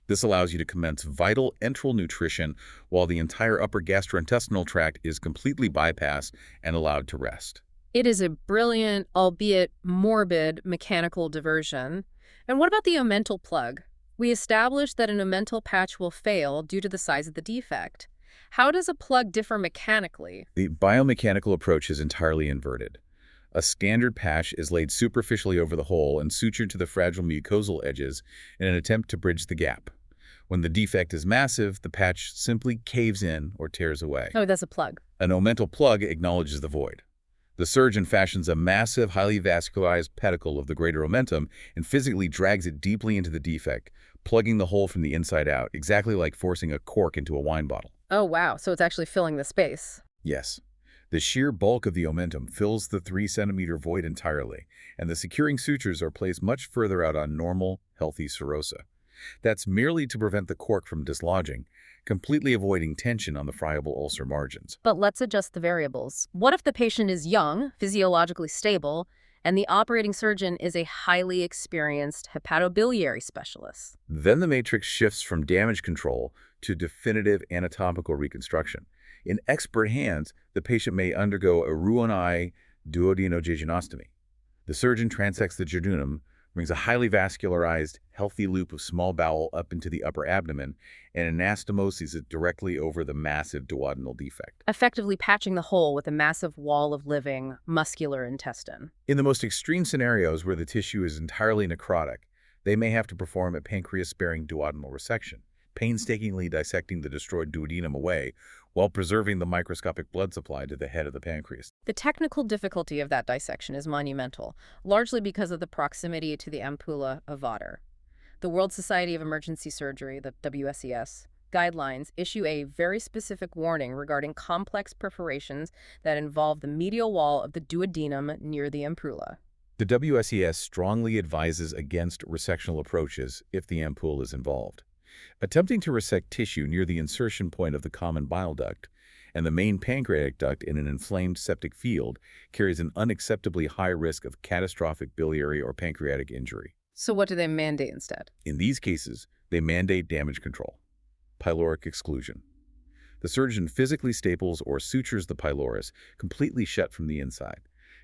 This allows you to commence vital enteral nutrition while the entire upper gastrointestinal tract is completely bypassed and allowed to rest. It is a brilliant, albeit morbid, mechanical diversion. And what about the omental plug? We established that an omental patch will fail due to the size of the defect. How does a plug differ mechanically? The biomechanical approach is entirely inverted. A standard patch is laid superficially over the hole and sutured to the fragile mucosal edges in an attempt to bridge the gap. When the defect is massive, the patch simply caves in or tears away. Oh, that's a plug. An omental plug acknowledges the void. The surgeon fashions a massive, highly vascularized pedicle of the greater omentum and physically drags it deeply into the defect, plugging the hole from the inside out, exactly like forcing a cork into a wine bottle. Oh, wow. So it's actually filling the space. Yes. The sheer bulk of the omentum fills the 3-centimeter void entirely, and the securing sutures are placed much further out on normal, healthy serosa. That's merely to prevent the cork from dislodging, completely avoiding tension on the friable ulcer margins. But let's adjust the variables. What if the patient is young, physiologically stable, and the operating surgeon is a highly experienced hepatobiliary specialist? Then the matrix shifts from damage control to definitive anatomical reconstruction. In expert hands, the patient may undergo a Roux-en-Y duodenojejunostomy. The surgeon transects the jejunum, brings a highly vascularized, healthy loop of small bowel up into the upper abdomen, and anastomoses it directly over the massive duodenal defect, Effectively patching the hole with a massive wall of living, muscular intestine. In the most extreme scenarios where the tissue is entirely necrotic, they may have to perform a pancreas-sparing duodenal resection, painstakingly dissecting the destroyed duodenum away while preserving the microscopic blood supply to the head of the pancreas. The technical difficulty of that dissection is monumental, largely because of the proximity to the ampulla of Vater. The World Society of Emergency Surgery, the WSES, guidelines issue a very specific warning regarding complex perforations that involve the medial wall of the duodenum near the ampulla. The WSES strongly advises against resectional approaches if the ampulla is involved. Attempting to resect tissue near the insertion point of the common bile duct, and the main pancreatic duct in an inflamed septic field carries an unacceptably high risk of catastrophic biliary or pancreatic injury. So what do they mandate instead? In these cases, they mandate damage control, pyloric exclusion. The surgeon physically staples or sutures the pylorus completely shut from the inside,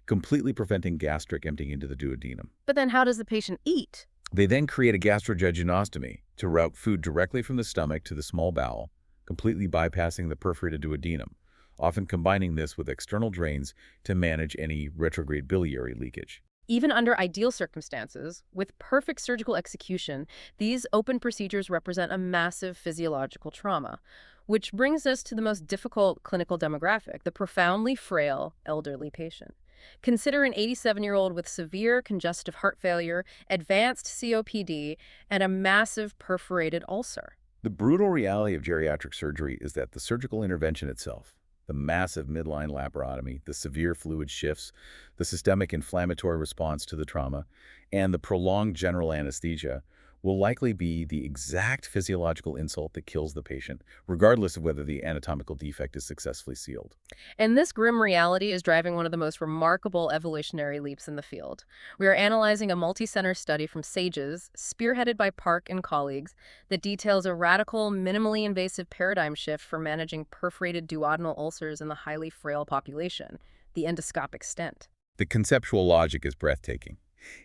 completely preventing gastric emptying into the duodenum. But then how does the patient eat? They then create a gastrojejunostomy to route food directly from the stomach to the small bowel, completely bypassing the perforated duodenum, often combining this with external drains to manage any retrograde biliary leakage. Even under ideal circumstances, with perfect surgical execution, these open procedures represent a massive physiological trauma, which brings us to the most difficult clinical demographic, the profoundly frail elderly patient. Consider an 87-year-old with severe congestive heart failure, advanced COPD, and a massive perforated ulcer. The brutal reality of geriatric surgery is that the surgical intervention itself, the massive midline laparotomy, the severe fluid shifts, the systemic inflammatory response to the trauma, and the prolonged general anesthesia will likely be the exact physiological insult that kills the patient, regardless of whether the anatomical defect is successfully sealed. And this grim reality is driving one of the most remarkable evolutionary leaps in the field. We are analyzing a multi-center study from SAGES, spearheaded by Park and colleagues, that details a radical, minimally invasive paradigm shift for managing perforated duodenal ulcers in the highly frail population, the endoscopic stent. The conceptual logic is breathtaking.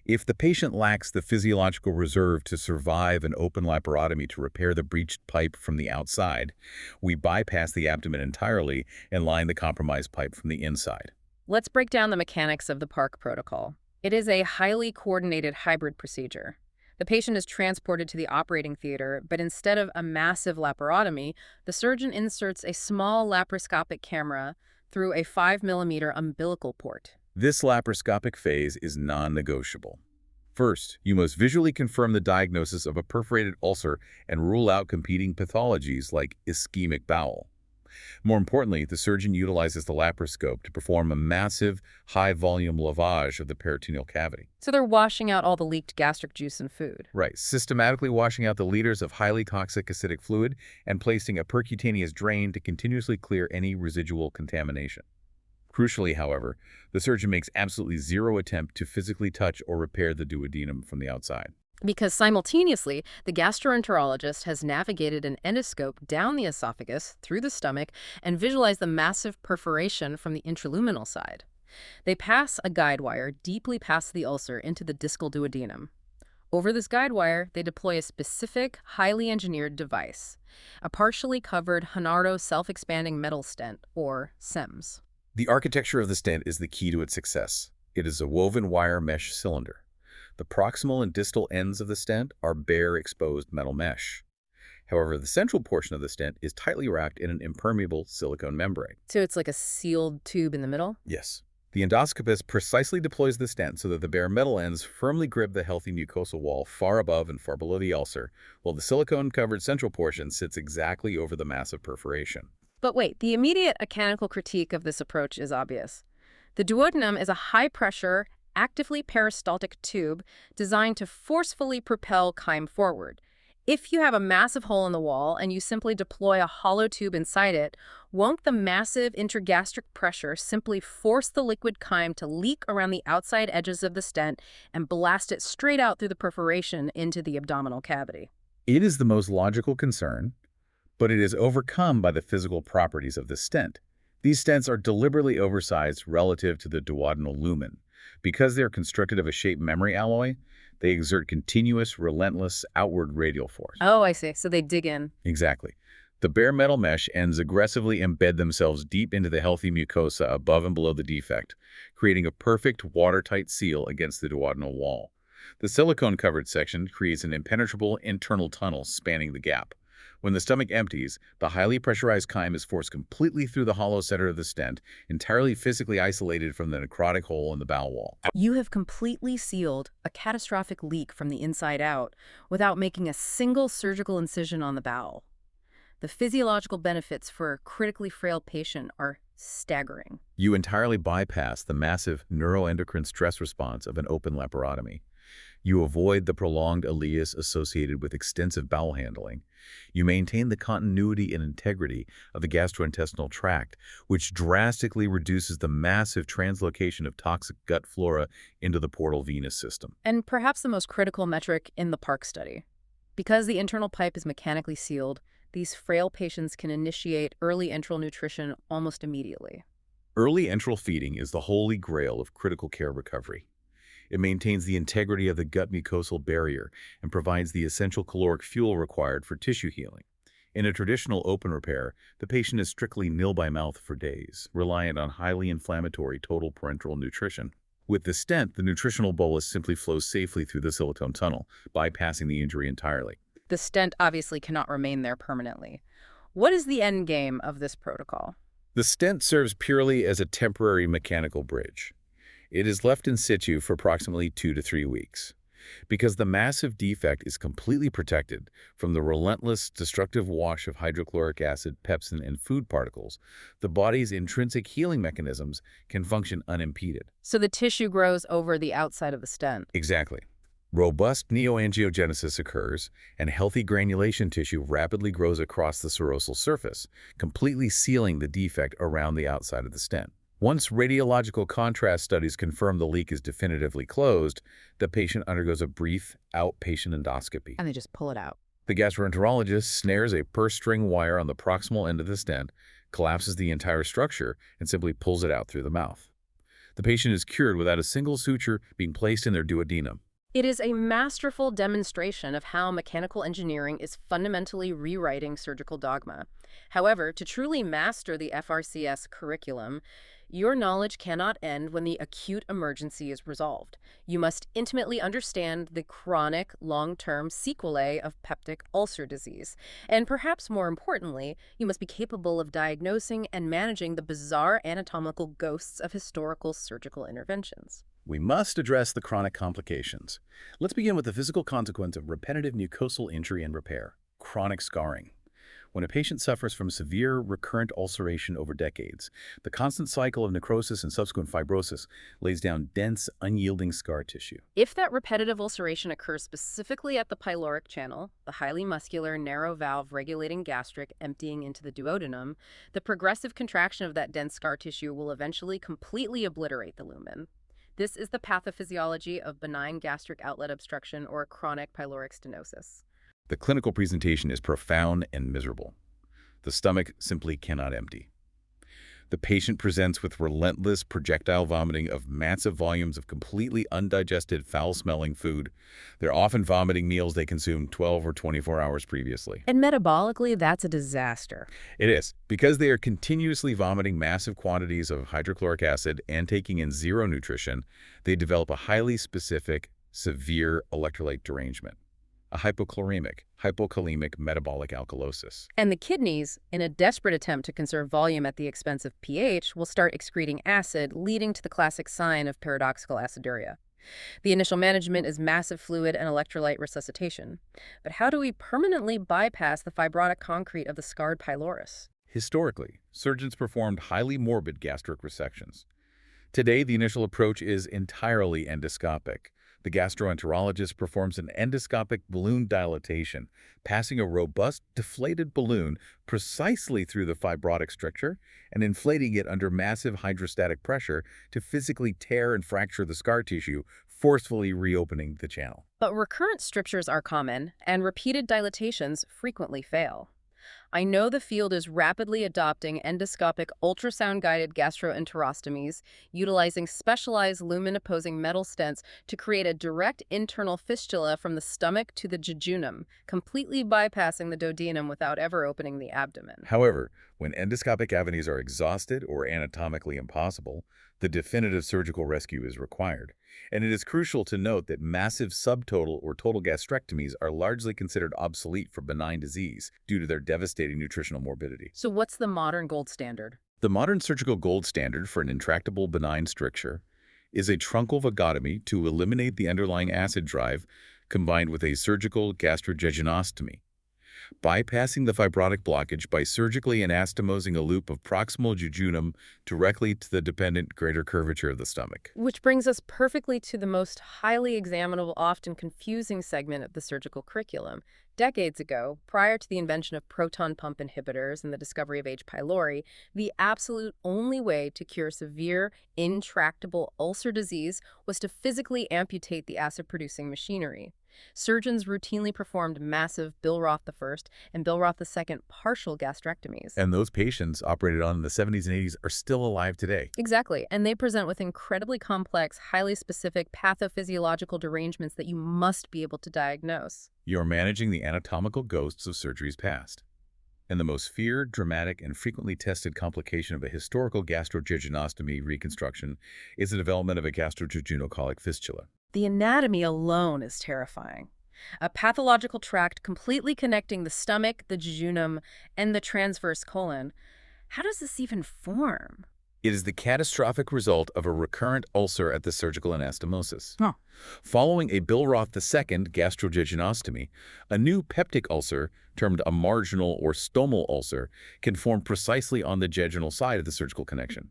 If the patient lacks the physiological reserve to survive an open laparotomy to repair the breached pipe from the outside, we bypass the abdomen entirely and line the compromised pipe from the inside. Let's break down the mechanics of the Park protocol. It is a highly coordinated hybrid procedure. The patient is transported to the operating theater, but instead of a massive laparotomy, the surgeon inserts a small laparoscopic camera through a 5mm umbilical port. This laparoscopic phase is non-negotiable. First, you must visually confirm the diagnosis of a perforated ulcer and rule out competing pathologies like ischemic bowel. More importantly, the surgeon utilizes the laparoscope to perform a massive, high-volume lavage of the peritoneal cavity. So they're washing out all the leaked gastric juice and food. Right, systematically washing out the liters of highly toxic acidic fluid and placing a percutaneous drain to continuously clear any residual contamination. Crucially, however, the surgeon makes absolutely zero attempt to physically touch or repair the duodenum from the outside. Because simultaneously, the gastroenterologist has navigated an endoscope down the esophagus, through the stomach, and visualized the massive perforation from the intraluminal side. They pass a guide wire deeply past the ulcer into the distal duodenum. Over this guide wire, they deploy a specific, highly engineered device, a partially covered Hanardo self-expanding metal stent, or SEMS. The architecture of the stent is the key to its success. It is a woven wire mesh cylinder. The proximal and distal ends of the stent are bare exposed metal mesh. However, the central portion of the stent is tightly wrapped in an impermeable silicone membrane. So it's like a sealed tube in the middle? Yes. The endoscopist precisely deploys the stent so that the bare metal ends firmly grip the healthy mucosal wall far above and far below the ulcer, while the silicone-covered central portion sits exactly over the massive perforation. But wait, the immediate mechanical critique of this approach is obvious. The duodenum is a high-pressure, actively peristaltic tube designed to forcefully propel chyme forward. If you have a massive hole in the wall and you simply deploy a hollow tube inside it, won't the massive intergastric pressure simply force the liquid chyme to leak around the outside edges of the stent and blast it straight out through the perforation into the abdominal cavity? It is the most logical concern, but it is overcome by the physical properties of the stent. These stents are deliberately oversized relative to the duodenal lumen. Because they are constructed of a shape memory alloy, they exert continuous, relentless, outward radial force. Oh, I see. So they dig in. Exactly. The bare metal mesh ends aggressively embed themselves deep into the healthy mucosa above and below the defect, creating a perfect watertight seal against the duodenal wall. The silicone-covered section creates an impenetrable internal tunnel spanning the gap. When the stomach empties, the highly pressurized chyme is forced completely through the hollow center of the stent, entirely physically isolated from the necrotic hole in the bowel wall. You have completely sealed a catastrophic leak from the inside out without making a single surgical incision on the bowel. The physiological benefits for a critically frail patient are staggering. You entirely bypass the massive neuroendocrine stress response of an open laparotomy. You avoid the prolonged ileus associated with extensive bowel handling. You maintain the continuity and integrity of the gastrointestinal tract, which drastically reduces the massive translocation of toxic gut flora into the portal venous system. And perhaps the most critical metric in the PARC study. Because the internal pipe is mechanically sealed, these frail patients can initiate early enteral nutrition almost immediately. Early enteral feeding is the holy grail of critical care recovery. It maintains the integrity of the gut mucosal barrier and provides the essential caloric fuel required for tissue healing. In a traditional open repair, the patient is strictly nil by mouth for days, reliant on highly inflammatory total parenteral nutrition. With the stent, the nutritional bolus simply flows safely through the silicone tunnel, bypassing the injury entirely. The stent obviously cannot remain there permanently. What is the end game of this protocol? The stent serves purely as a temporary mechanical bridge. It is left in situ for approximately 2 to 3 weeks. Because the massive defect is completely protected from the relentless destructive wash of hydrochloric acid, pepsin, and food particles, the body's intrinsic healing mechanisms can function unimpeded. So the tissue grows over the outside of the stent. Exactly. Robust neoangiogenesis occurs, and healthy granulation tissue rapidly grows across the serosal surface, completely sealing the defect around the outside of the stent. Once radiological contrast studies confirm the leak is definitively closed, the patient undergoes a brief outpatient endoscopy. And they just pull it out. The gastroenterologist snares a purse string wire on the proximal end of the stent, collapses the entire structure, and simply pulls it out through the mouth. The patient is cured without a single suture being placed in their duodenum. It is a masterful demonstration of how mechanical engineering is fundamentally rewriting surgical dogma. However, to truly master the FRCS curriculum, your knowledge cannot end when the acute emergency is resolved. You must intimately understand the chronic, long-term sequelae of peptic ulcer disease. And perhaps more importantly, you must be capable of diagnosing and managing the bizarre anatomical ghosts of historical surgical interventions. We must address the chronic complications. Let's begin with the physical consequence of repetitive mucosal injury and repair: chronic scarring. When a patient suffers from severe recurrent ulceration over decades, the constant cycle of necrosis and subsequent fibrosis lays down dense, unyielding scar tissue. If that repetitive ulceration occurs specifically at the pyloric channel, the highly muscular, narrow valve regulating gastric emptying into the duodenum, the progressive contraction of that dense scar tissue will eventually completely obliterate the lumen. This is the pathophysiology of benign gastric outlet obstruction or chronic pyloric stenosis. The clinical presentation is profound and miserable. The stomach simply cannot empty. The patient presents with relentless projectile vomiting of massive volumes of completely undigested, foul-smelling food. They're often vomiting meals they consumed 12 or 24 hours previously. And metabolically, that's a disaster. It is. Because they are continuously vomiting massive quantities of hydrochloric acid and taking in zero nutrition, they develop a highly specific, severe electrolyte derangement, a hypokalemic metabolic alkalosis. And the kidneys, in a desperate attempt to conserve volume at the expense of pH, will start excreting acid, leading to the classic sign of paradoxical aciduria. The initial management is massive fluid and electrolyte resuscitation. But how do we permanently bypass the fibrotic concrete of the scarred pylorus? Historically, surgeons performed highly morbid gastric resections. Today, the initial approach is entirely endoscopic. The gastroenterologist performs an endoscopic balloon dilatation, passing a robust, deflated balloon precisely through the fibrotic stricture and inflating it under massive hydrostatic pressure to physically tear and fracture the scar tissue, forcefully reopening the channel. But recurrent strictures are common, and repeated dilatations frequently fail. I know the field is rapidly adopting endoscopic ultrasound-guided gastroenterostomies, utilizing specialized lumen-opposing metal stents to create a direct internal fistula from the stomach to the jejunum, completely bypassing the duodenum without ever opening the abdomen. However, when endoscopic avenues are exhausted or anatomically impossible, the definitive surgical rescue is required. And it is crucial to note that massive subtotal or total gastrectomies are largely considered obsolete for benign disease due to their devastating nutritional morbidity. So what's the modern gold standard? The modern surgical gold standard for an intractable benign stricture is a truncal vagotomy to eliminate the underlying acid drive combined with a surgical gastrojejunostomy. bypassing the fibrotic blockage by surgically anastomosing a loop of proximal jejunum directly to the dependent greater curvature of the stomach. Which brings us perfectly to the most highly examinable, often confusing segment of the surgical curriculum. Decades ago, prior to the invention of proton pump inhibitors and the discovery of H. pylori, the absolute only way to cure severe, intractable ulcer disease was to physically amputate the acid-producing machinery. Surgeons routinely performed massive Billroth I and Billroth II partial gastrectomies. And those patients operated on in the 70s and 80s are still alive today. Exactly, and they present with incredibly complex, highly specific pathophysiological derangements that you must be able to diagnose. You're managing the anatomical ghosts of surgeries past. And the most feared, dramatic, and frequently tested complication of a historical gastrojejunostomy reconstruction is the development of a gastrojejunal colic fistula. The anatomy alone is terrifying. A pathological tract completely connecting the stomach, the jejunum, and the transverse colon. How does this even form? It is the catastrophic result of a recurrent ulcer at the surgical anastomosis. Huh. Following a Billroth II gastrojejunostomy, a new peptic ulcer, termed a marginal or stomal ulcer, can form precisely on the jejunal side of the surgical connection.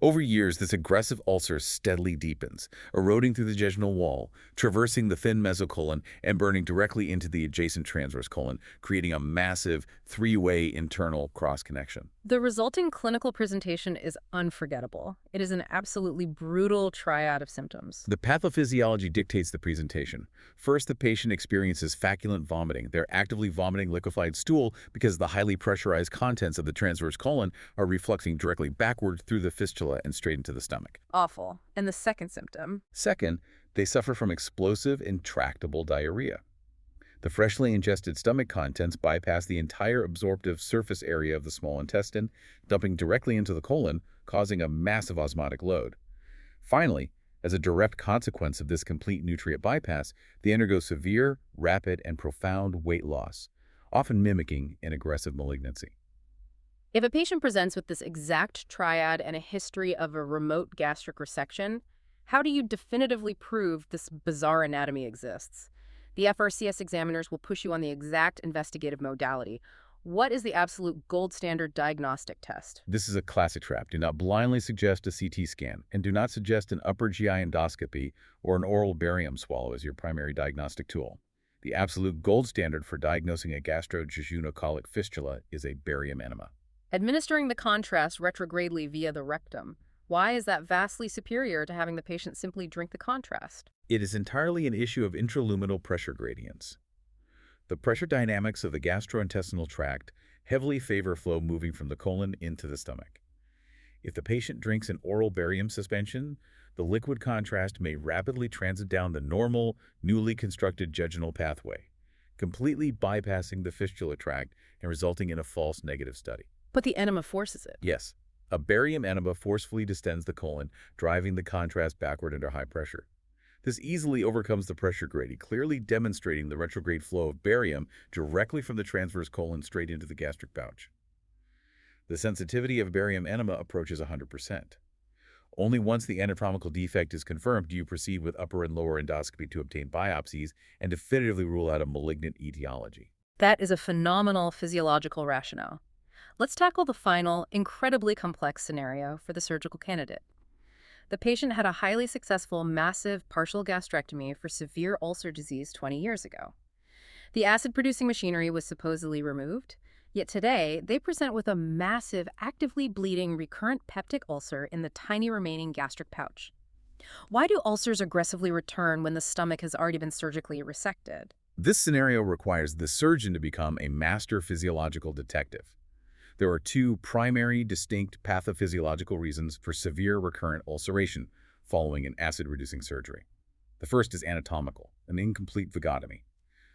Over years, this aggressive ulcer steadily deepens, eroding through the jejunal wall, traversing the thin mesocolon, and burning directly into the adjacent transverse colon, creating a massive three-way internal cross-connection. The resulting clinical presentation is unforgettable. It is an absolutely brutal triad of symptoms. The pathophysiology dictates the presentation. First, the patient experiences faculent vomiting. They're actively vomiting liquefied stool because the highly pressurized contents of the transverse colon are refluxing directly backward through the fistula and straight into the stomach. Awful. And the second symptom? Second, they suffer from explosive, intractable diarrhea. The freshly ingested stomach contents bypass the entire absorptive surface area of the small intestine, dumping directly into the colon, causing a massive osmotic load. Finally, as a direct consequence of this complete nutrient bypass, they undergo severe, rapid, and profound weight loss, often mimicking an aggressive malignancy. If a patient presents with this exact triad and a history of a remote gastric resection, how do you definitively prove this bizarre anatomy exists? The FRCS examiners will push you on the exact investigative modality. What is the absolute gold standard diagnostic test? This is a classic trap. Do not blindly suggest a CT scan, and do not suggest an upper GI endoscopy or an oral barium swallow as your primary diagnostic tool. The absolute gold standard for diagnosing a gastrojejunocolic fistula is a barium enema. Administering the contrast retrogradely via the rectum. Why is that vastly superior to having the patient simply drink the contrast? It is entirely an issue of intraluminal pressure gradients. The pressure dynamics of the gastrointestinal tract heavily favor flow moving from the colon into the stomach. If the patient drinks an oral barium suspension, the liquid contrast may rapidly transit down the normal, newly constructed jejunal pathway, completely bypassing the fistula tract and resulting in a false negative study. But the enema forces it. Yes, a barium enema forcefully distends the colon, driving the contrast backward under high pressure. This easily overcomes the pressure gradient, clearly demonstrating the retrograde flow of barium directly from the transverse colon straight into the gastric pouch. The sensitivity of barium enema approaches 100%. Only once the anatomical defect is confirmed do you proceed with upper and lower endoscopy to obtain biopsies and definitively rule out a malignant etiology. That is a phenomenal physiological rationale. Let's tackle the final, incredibly complex scenario for the surgical candidate. The patient had a highly successful, massive partial gastrectomy for severe ulcer disease 20 years ago. The acid-producing machinery was supposedly removed, yet today they present with a massive, actively bleeding recurrent peptic ulcer in the tiny remaining gastric pouch. Why do ulcers aggressively return when the stomach has already been surgically resected? This scenario requires the surgeon to become a master physiological detective. There are two primary, distinct pathophysiological reasons for severe recurrent ulceration following an acid-reducing surgery. The first is anatomical, an incomplete vagotomy.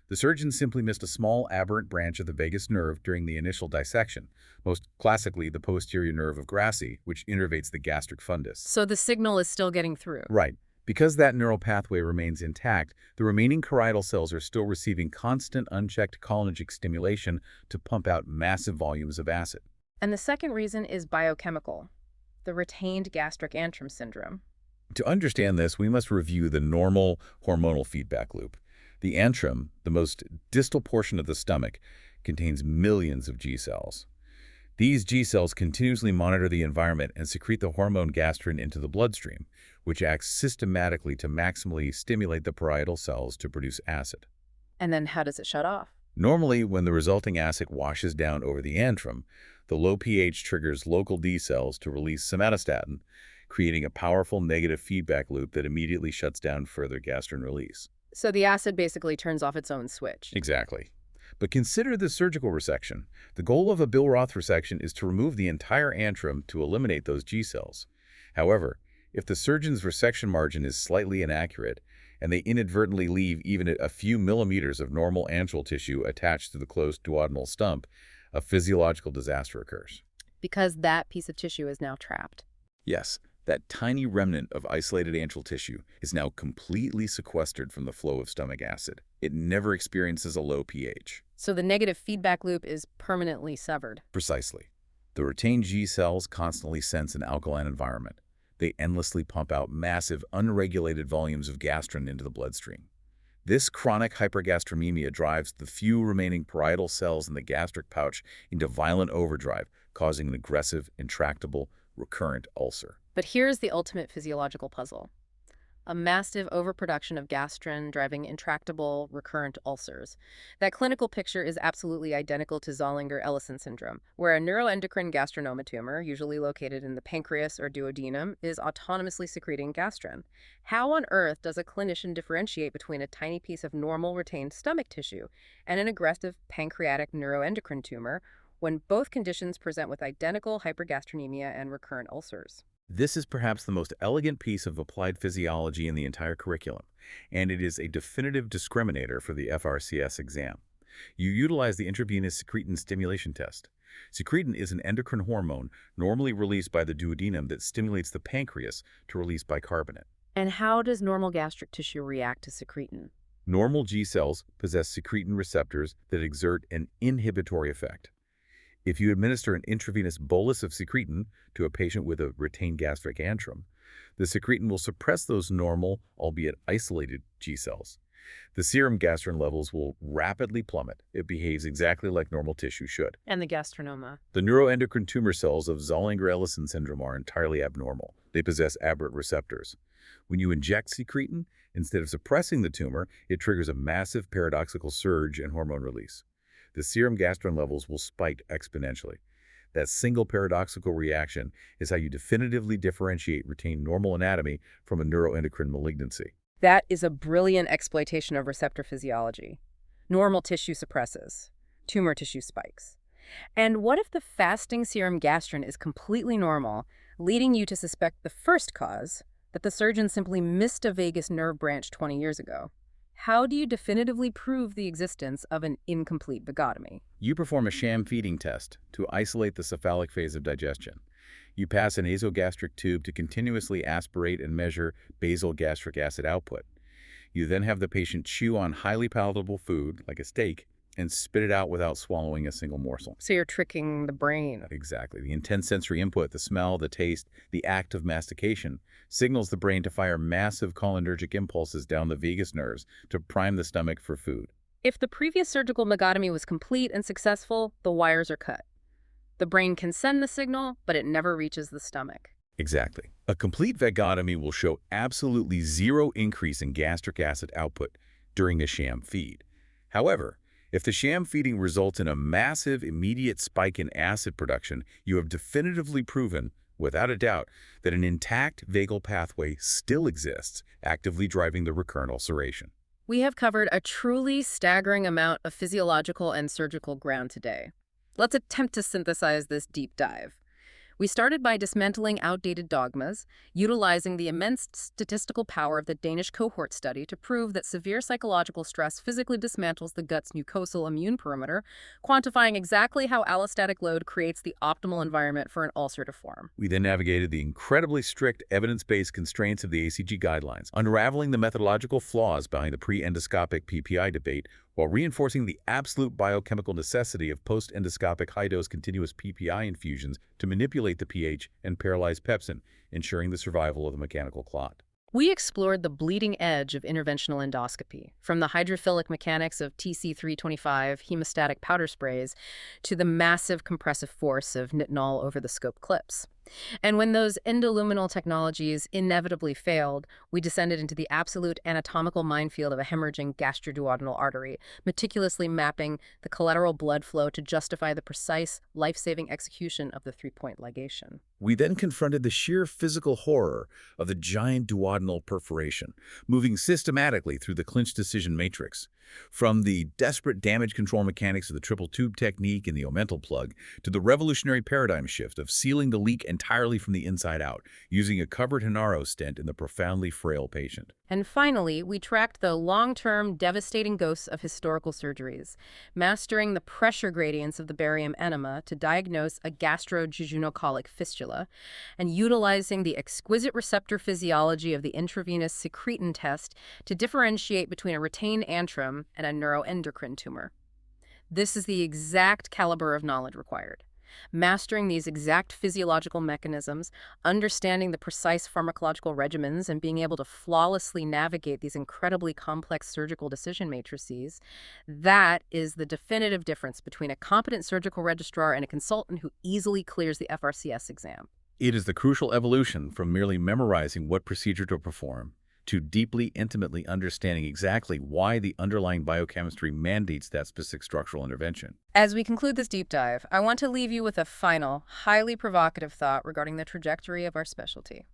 The surgeon simply missed a small aberrant branch of the vagus nerve during the initial dissection, most classically the posterior nerve of Grassi, which innervates the gastric fundus. So the signal is still getting through. Right. Because that neural pathway remains intact, the remaining choroidal cells are still receiving constant unchecked cholinergic stimulation to pump out massive volumes of acid. And the second reason is biochemical, the retained gastric antrum syndrome. To understand this, we must review the normal hormonal feedback loop. The antrum, the most distal portion of the stomach, contains millions of G cells. These G cells continuously monitor the environment and secrete the hormone gastrin into the bloodstream, which acts systematically to maximally stimulate the parietal cells to produce acid. And then how does it shut off? Normally, when the resulting acid washes down over the antrum, the low pH triggers local D cells to release somatostatin, creating a powerful negative feedback loop that immediately shuts down further gastrin release. So the acid basically turns off its own switch. Exactly. But consider the surgical resection. The goal of a Billroth resection is to remove the entire antrum to eliminate those G cells. However, if the surgeon's resection margin is slightly inaccurate, and they inadvertently leave even a few millimeters of normal antral tissue attached to the closed duodenal stump, a physiological disaster occurs. Because that piece of tissue is now trapped. Yes, that tiny remnant of isolated antral tissue is now completely sequestered from the flow of stomach acid. It never experiences a low pH. So the negative feedback loop is permanently severed. Precisely. The retained G cells constantly sense an alkaline environment. They endlessly pump out massive, unregulated volumes of gastrin into the bloodstream. This chronic hypergastremia drives the few remaining parietal cells in the gastric pouch into violent overdrive, causing an aggressive, intractable, recurrent ulcer. But here's the ultimate physiological puzzle. A massive overproduction of gastrin driving intractable, recurrent ulcers. That clinical picture is absolutely identical to Zollinger-Ellison syndrome, where a neuroendocrine gastrinoma tumor, usually located in the pancreas or duodenum, is autonomously secreting gastrin. How on earth does a clinician differentiate between a tiny piece of normal retained stomach tissue and an aggressive pancreatic neuroendocrine tumor when both conditions present with identical hypergastrinemia and recurrent ulcers? This is perhaps the most elegant piece of applied physiology in the entire curriculum, and it is a definitive discriminator for the FRCS exam. You utilize the intravenous secretin stimulation test. Secretin is an endocrine hormone normally released by the duodenum that stimulates the pancreas to release bicarbonate. And how does normal gastric tissue react to secretin? Normal G cells possess secretin receptors that exert an inhibitory effect. If you administer an intravenous bolus of secretin to a patient with a retained gastric antrum, the secretin will suppress those normal, albeit isolated, G cells. The serum gastrin levels will rapidly plummet. It behaves exactly like normal tissue should. And the gastrinoma? The neuroendocrine tumor cells of Zollinger-Ellison syndrome are entirely abnormal. They possess aberrant receptors. When you inject secretin, instead of suppressing the tumor, it triggers a massive paradoxical surge in hormone release. The serum gastrin levels will spike exponentially. That single paradoxical reaction is how you definitively differentiate retained normal anatomy from a neuroendocrine malignancy. That is a brilliant exploitation of receptor physiology. Normal tissue suppresses, tumor tissue spikes. And what if the fasting serum gastrin is completely normal, leading you to suspect the first cause, that the surgeon simply missed a vagus nerve branch 20 years ago? How do you definitively prove the existence of an incomplete vagotomy? You perform a sham feeding test to isolate the cephalic phase of digestion. You pass a nasogastric tube to continuously aspirate and measure basal gastric acid output. You then have the patient chew on highly palatable food, like a steak, and spit it out without swallowing a single morsel. So you're tricking the brain. Exactly. The intense sensory input, the smell, the taste, the act of mastication, signals the brain to fire massive cholinergic impulses down the vagus nerves to prime the stomach for food. If the previous surgical vagotomy was complete and successful, the wires are cut. The brain can send the signal, but it never reaches the stomach. Exactly. A complete vagotomy will show absolutely zero increase in gastric acid output during a sham feed. However, if the sham feeding results in a massive immediate spike in acid production, you have definitively proven, without a doubt, that an intact vagal pathway still exists, actively driving the recurrent ulceration. We have covered a truly staggering amount of physiological and surgical ground today. Let's attempt to synthesize this deep dive. We started by dismantling outdated dogmas, utilizing the immense statistical power of the Danish cohort study to prove that severe psychological stress physically dismantles the gut's mucosal immune perimeter, quantifying exactly how allostatic load creates the optimal environment for an ulcer to form. We then navigated the incredibly strict evidence-based constraints of the ACG guidelines, unraveling the methodological flaws behind the pre-endoscopic PPI debate while reinforcing the absolute biochemical necessity of post-endoscopic high-dose continuous PPI infusions to manipulate the pH and paralyze pepsin, ensuring the survival of the mechanical clot. We explored the bleeding edge of interventional endoscopy, from the hydrophilic mechanics of TC325 hemostatic powder sprays to the massive compressive force of nitinol over-the-scope clips. And when those endoluminal technologies inevitably failed, we descended into the absolute anatomical minefield of a hemorrhaging gastroduodenal artery, meticulously mapping the collateral blood flow to justify the precise, life-saving execution of the three-point ligation. We then confronted the sheer physical horror of the giant duodenal perforation, moving systematically through the clinch decision matrix. From the desperate damage control mechanics of the triple tube technique in the omental plug to the revolutionary paradigm shift of sealing the leak entirely from the inside out, using a covered Hinaro stent in the profoundly frail patient. And finally, we tracked the long-term devastating ghosts of historical surgeries, mastering the pressure gradients of the barium enema to diagnose a gastrojejunocolic fistula, and utilizing the exquisite receptor physiology of the intravenous secretin test to differentiate between a retained antrum and a neuroendocrine tumor. This is the exact caliber of knowledge required. Mastering these exact physiological mechanisms, understanding the precise pharmacological regimens, and being able to flawlessly navigate these incredibly complex surgical decision matrices, that is the definitive difference between a competent surgical registrar and a consultant who easily clears the FRCS exam. It is the crucial evolution from merely memorizing what procedure to perform to deeply, intimately understanding exactly why the underlying biochemistry mandates that specific structural intervention. As we conclude this deep dive, I want to leave you with a final, highly provocative thought regarding the trajectory of our specialty.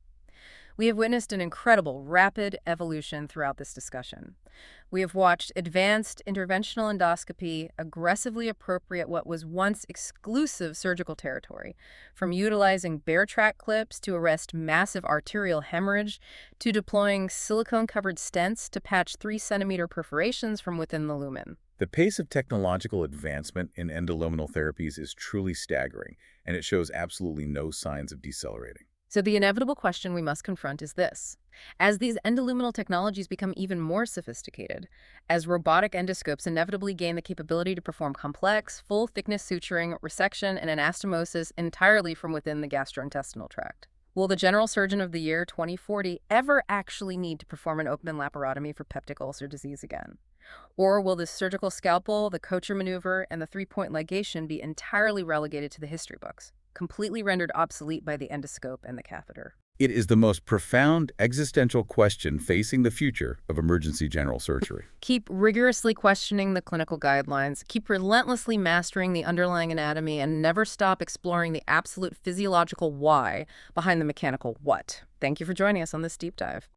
We have witnessed an incredible, rapid evolution throughout this discussion. We have watched advanced interventional endoscopy aggressively appropriate what was once exclusive surgical territory, from utilizing bear track clips to arrest massive arterial hemorrhage, to deploying silicone-covered stents to patch 3-centimeter perforations from within the lumen. The pace of technological advancement in endoluminal therapies is truly staggering, and it shows absolutely no signs of decelerating. So the inevitable question we must confront is this. As these endoluminal technologies become even more sophisticated, as robotic endoscopes inevitably gain the capability to perform complex, full-thickness suturing, resection, and anastomosis entirely from within the gastrointestinal tract, will the general surgeon of the year 2040 ever actually need to perform an open laparotomy for peptic ulcer disease again? Or will the surgical scalpel, the Kocher maneuver, and the three-point ligation be entirely relegated to the history books, completely rendered obsolete by the endoscope and the catheter? It is the most profound existential question facing the future of emergency general surgery. Keep rigorously questioning the clinical guidelines, keep relentlessly mastering the underlying anatomy, and never stop exploring the absolute physiological why behind the mechanical what. Thank you for joining us on this deep dive.